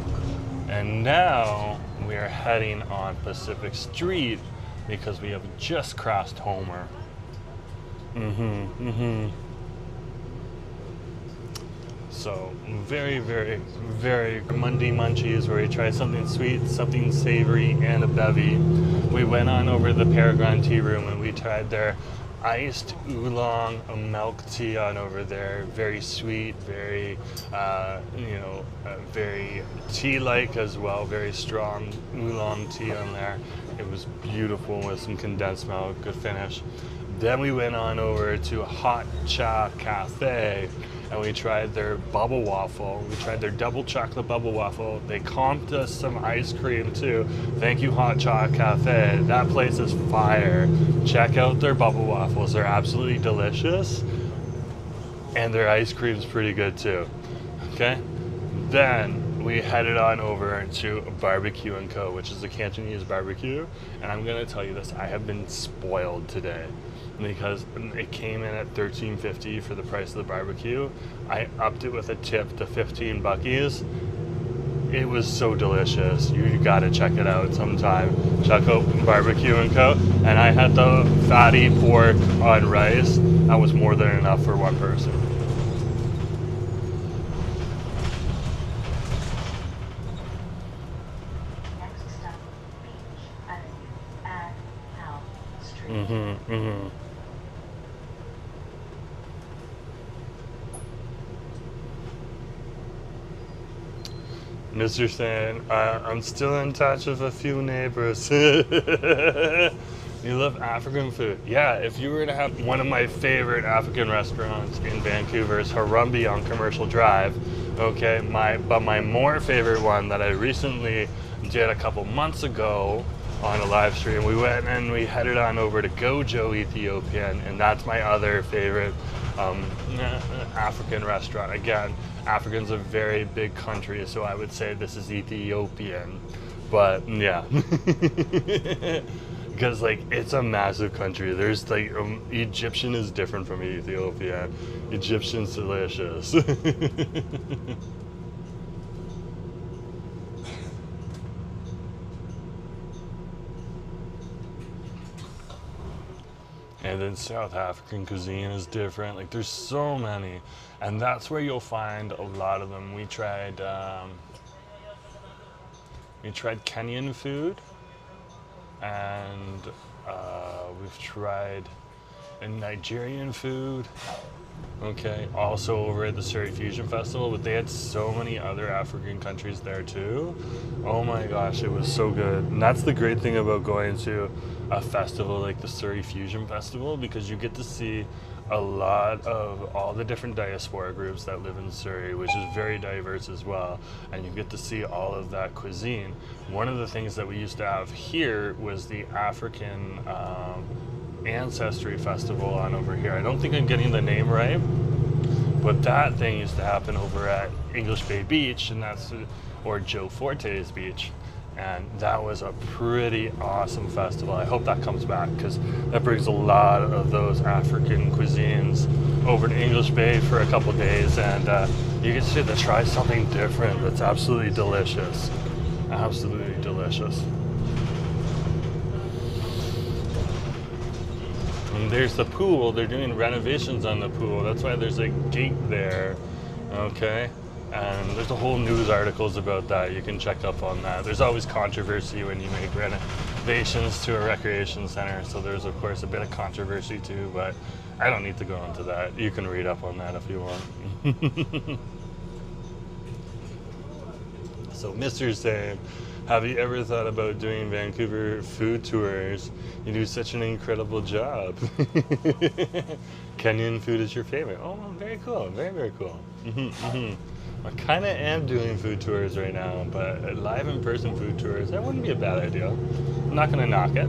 and now we are heading on Pacific Street because we have just crossed Homer. So very Monday munchies where we try something sweet, something savory, and a bevy. We went on over to the Paragon tea room and we tried their iced oolong milk tea on over there. Very sweet, very very tea-like as well. Very strong oolong tea on there. It was beautiful with some condensed milk. Good finish. Then we went on over to Hot Cha Cafe and we tried their Bubble Waffle. We tried their double chocolate Bubble Waffle. They comped us some ice cream too. Thank you, Hot Cha Cafe. That place is fire. Check out their Bubble Waffles. They're absolutely delicious. And their ice cream's pretty good too. Okay? Then we headed on over to BBQ and Co, which is a Cantonese barbecue. And I'm gonna tell you this, I have been spoiled today, because it came in at $13.50 for the price of the barbecue. I upped it with a tip to 15 buckies. It was so delicious. You gotta check it out sometime. Check out BBQ and Co. And I had the fatty pork on rice. That was more than enough for one person. Mr. saying, I'm still in touch with a few neighbors. You love African food. Yeah, if you were to have one of my favorite African restaurants in Vancouver is Harambee on Commercial Drive. Okay, but my more favorite one that I recently did a couple months ago on a live stream, we went and we headed on over to Gojo Ethiopian, and that's my other favorite African restaurant. Again, African's a very big country, so I would say this is Ethiopian, but yeah. Because like it's a massive country. There's like Egyptian is different from Ethiopia. Egyptian's delicious. And then South African cuisine is different. Like there's so many, and that's where you'll find a lot of them. We tried Kenyan food. And we've tried Nigerian food, okay, also over at the Surrey Fusion Festival, but they had so many other African countries there too. Oh my gosh, it was so good. And that's the great thing about going to a festival like the Surrey Fusion Festival, because you get to see a lot of all the different diaspora groups that live in Surrey, which is very diverse as well, and you get to see all of that cuisine. One of the things that we used to have here was the African Ancestry Festival on over here. I don't think I'm getting the name right, but that thing used to happen over at English Bay Beach, and or Joe Forte's beach. And that was a pretty awesome festival. I hope that comes back, because that brings a lot of those African cuisines over to English Bay for a couple days, and you get to try something different that's absolutely delicious. Absolutely delicious. And there's the pool. They're doing renovations on the pool. That's why there's a gate there. Okay. And there's a whole news articles about that. You can check up on that. There's always controversy when you make renovations to a recreation center. So there's of course a bit of controversy too, but I don't need to go into that. You can read up on that if you want. So Mr's saying, have you ever thought about doing Vancouver food tours? You do such an incredible job. Kenyan food is your favorite. Oh, very cool. Very, very cool. I kind of am doing food tours right now, but live in-person food tours, that wouldn't be a bad idea. I'm not going to knock it.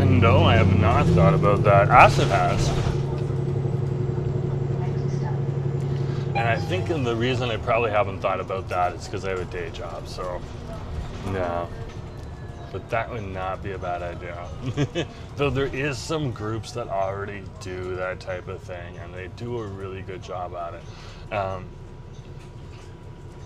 And no, I have not thought about that. Asif has. And I think the reason I probably haven't thought about that is because I have a day job, so no. But that would not be a bad idea. Though there is some groups that already do that type of thing, and they do a really good job at it.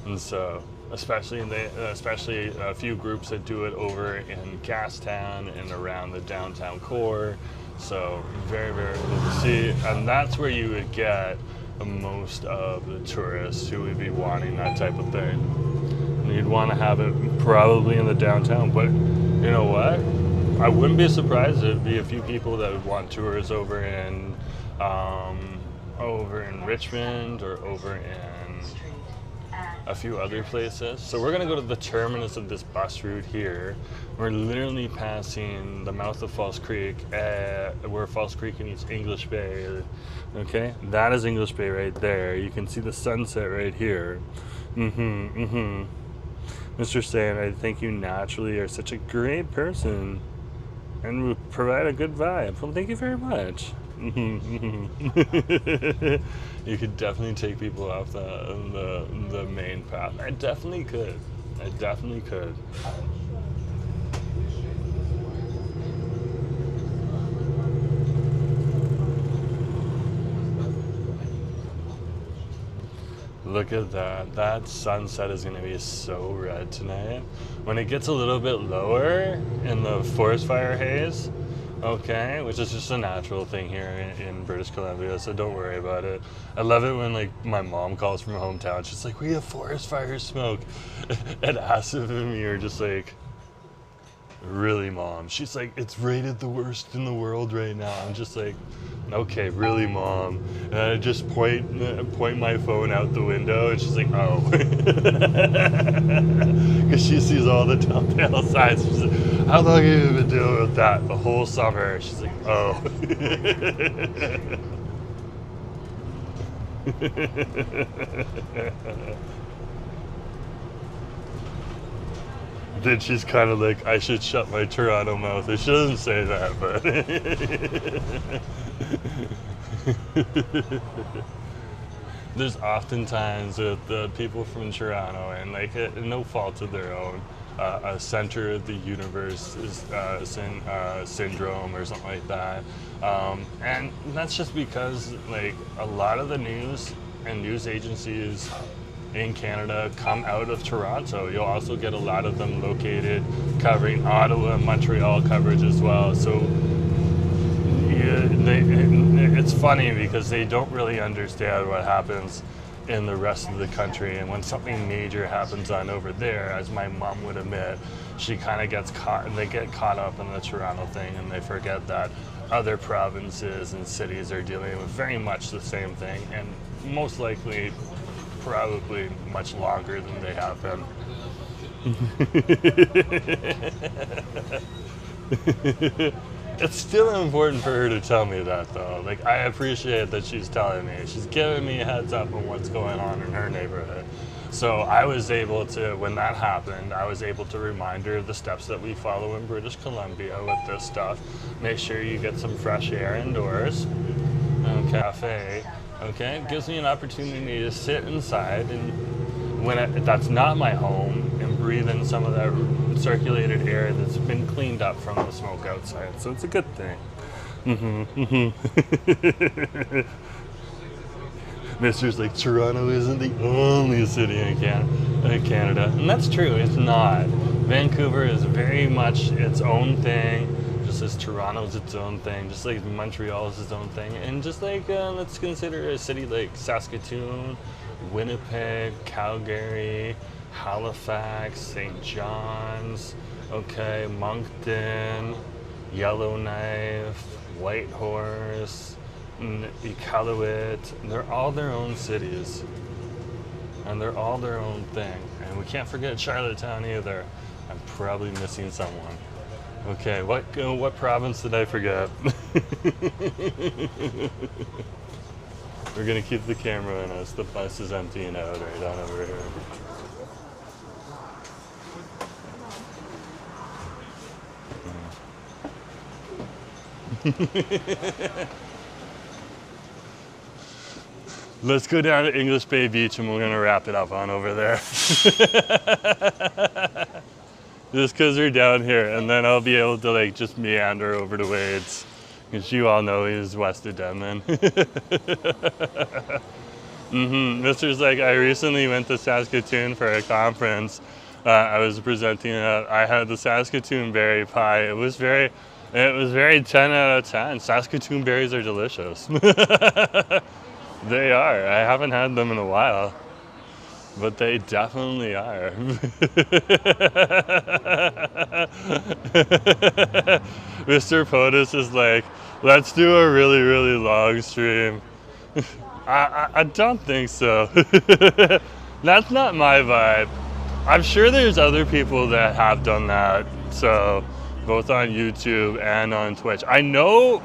And so, especially a few groups that do it over in Gastown and around the downtown core. So very, very cool to see. And that's where you would get most of the tourists who would be wanting that type of thing. And you'd want to have it probably in the downtown, but you know what? I wouldn't be surprised if there'd be a few people that would want tours over in Richmond or over in a few other places. So we're gonna go to the terminus of this bus route here. We're literally passing the mouth of False Creek, where False Creek meets English Bay. Okay, that is English Bay right there. You can see the sunset right here. Mr. Saying, I think you naturally are such a great person and will provide a good vibe. Well, thank you very much. You could definitely take people off the main path. I definitely could. I definitely could. Look at that. That sunset is going to be so red tonight. When it gets a little bit lower in the forest fire haze, okay, which is just a natural thing here in British Columbia, so don't worry about it. I love it when like my mom calls from hometown. She's like, we have forest fire smoke. And Asif and me are just like, really, Mom? She's like, it's rated the worst in the world right now. I'm just like, okay, really, Mom? And I just point my phone out the window, and she's like, oh. Because she sees all the telltale signs. She's like, how long have you been dealing with that? The whole summer. She's like, oh. Then she's kind of like, I should shut my Toronto mouth. She doesn't say that, but there's oftentimes with people from Toronto, and like no fault of their own, a center of the universe is syndrome or something like that, and that's just because like a lot of the news and news agencies in Canada come out of Toronto. You'll also get a lot of them located covering Ottawa and Montreal coverage as well. So yeah, it's funny because they don't really understand what happens in the rest of the country, and when something major happens on over there, as my mom would admit, she kind of gets caught, and they get caught up in the Toronto thing, and they forget that other provinces and cities are dealing with very much the same thing, and most likely probably much longer than they have been. It's still important for her to tell me that, though. Like, I appreciate that she's telling me. She's giving me a heads up on what's going on in her neighborhood. So I was able to, when that happened, I was able to remind her of the steps that we follow in British Columbia with this stuff. Make sure you get some fresh air indoors. Cafe. Okay, it gives me an opportunity to sit inside and that's not my home, and breathe in some of that circulated air that's been cleaned up from the smoke outside. So it's a good thing. Mister's like, Toronto isn't the only city in Canada. And that's true, it's not. Vancouver is very much its own thing. Just as Toronto's its own thing, just like Montreal is its own thing, and just like let's consider a city like Saskatoon, Winnipeg, Calgary, Halifax, St. John's, okay, Moncton, Yellowknife, Whitehorse, Iqaluit. They're all their own cities, and they're all their own thing. And we can't forget Charlottetown either. I'm probably missing someone. Okay, what province did I forget? We're gonna keep the camera on us. The bus is emptying out right on over here. Let's go down to English Bay Beach and we're gonna wrap it up on over there. Just because we're down here, and then I'll be able to like just meander over to Wade's, because you all know he's west of Denman. Mister's like, I recently went to Saskatoon for a conference. I was presenting I had the Saskatoon berry pie. It was very 10 out of 10. Saskatoon berries are delicious. They are. I haven't had them in a while. But they definitely are. Mr. POTUS is like, let's do a really, really long stream. I don't think so. That's not my vibe. I'm sure there's other people that have done that. So, both on YouTube and on Twitch. I know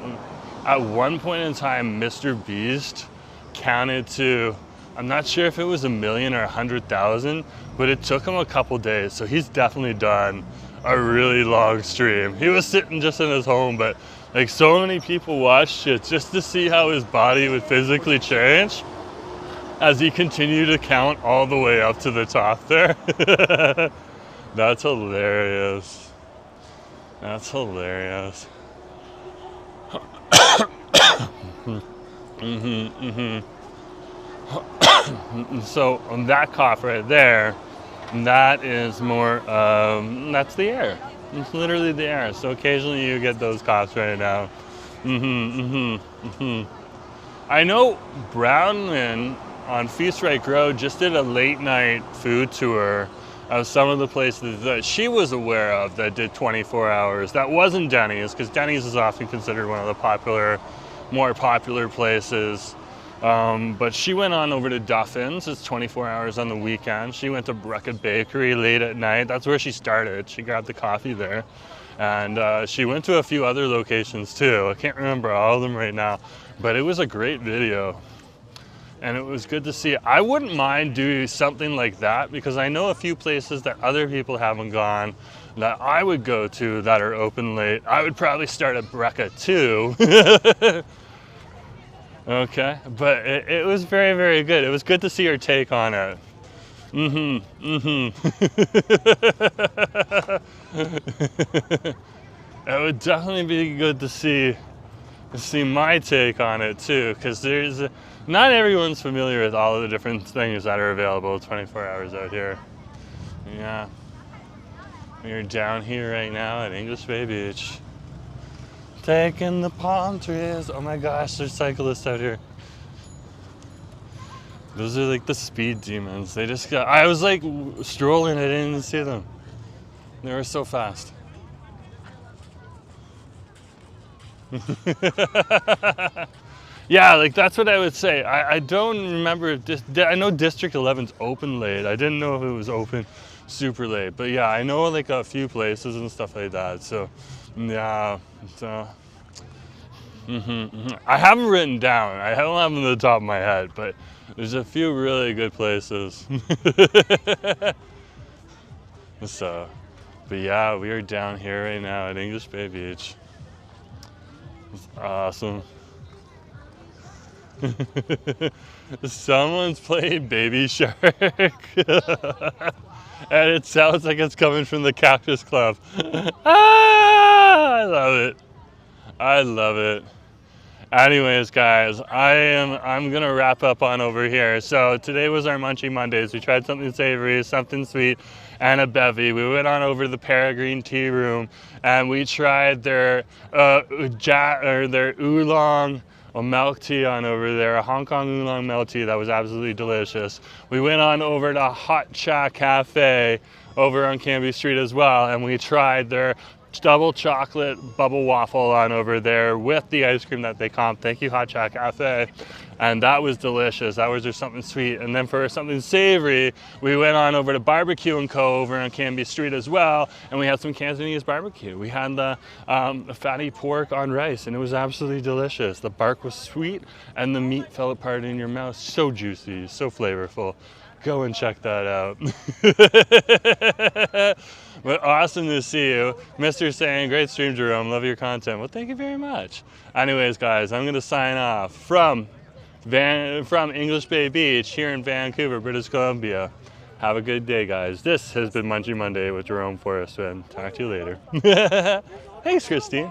at one point in time, Mr. Beast counted to, I'm not sure if it was 1 million or 100,000, but it took him a couple days. So he's definitely done a really long stream. He was sitting just in his home, but like so many people watched it just to see how his body would physically change as he continued to count all the way up to the top there. That's hilarious. That's hilarious. So on that cough right there, that is more, that's the air. It's literally the air. So occasionally you get those coughs right now. I know Brownman on Feast Right Grow just did a late night food tour of some of the places that she was aware of that did 24 hours. That wasn't Denny's, because Denny's is often considered one of the more popular places. But she went on over to Duffin's. It's 24 hours on the weekend. She went to Brecca Bakery late at night. That's where she started. She grabbed the coffee there. And she went to a few other locations too. I can't remember all of them right now, but it was a great video. And it was good to see. I wouldn't mind doing something like that, because I know a few places that other people haven't gone that I would go to that are open late. I would probably start at Brecca too. Okay, but it was very, very good. It was good to see her take on it. It would definitely be good to see my take on it too, because not everyone's familiar with all of the different things that are available 24 hours out here. Yeah, we're down here right now at English Bay Beach. Taking the palm trees. Oh my gosh, there's cyclists out here. Those are like the speed demons. They just got, I was like strolling, I didn't even see them. They were so fast. Yeah, like that's what I would say. I don't remember if I know District 11's open late. I didn't know if it was open super late. But yeah, I know like a few places and stuff like that. So yeah, so I haven't written down. I don't have them on the top of my head, but there's a few really good places. So, but yeah, we are down here right now at English Bay Beach. It's awesome. Someone's playing Baby Shark. And it sounds like it's coming from the Cactus Club. Ah, I love it. I love it. Anyways, guys, I'm gonna wrap up on over here. So today was our Munchie Mondays. We tried something savory, something sweet, and a bevy. We went on over to the Paragon Tea Room and we tried their oolong milk tea on over there, a Hong Kong oolong milk tea that was absolutely delicious. We went on over to Hot Cha Cafe over on Cambie Street as well, and we tried their double chocolate bubble waffle on over there with the ice cream that they comp. Thank you, Hot Cha Cafe. And that was delicious. That was just something sweet. And then for something savory, we went on over to BBQ and Co over on Cambie Street as well, and we had some Cantonese barbecue. We had the fatty pork on rice, and it was absolutely delicious. The bark was sweet, and the meat fell apart in your mouth. So juicy, so flavorful. Go and check that out. But awesome to see you. Mr. saying, great stream, Jerome. Love your content. Well, thank you very much. Anyways, guys, I'm going to sign off from English Bay Beach here in Vancouver, British Columbia. Have a good day, guys. This has been Munchie Monday with Jerome Forestwood. Talk to you later. Thanks, Christine.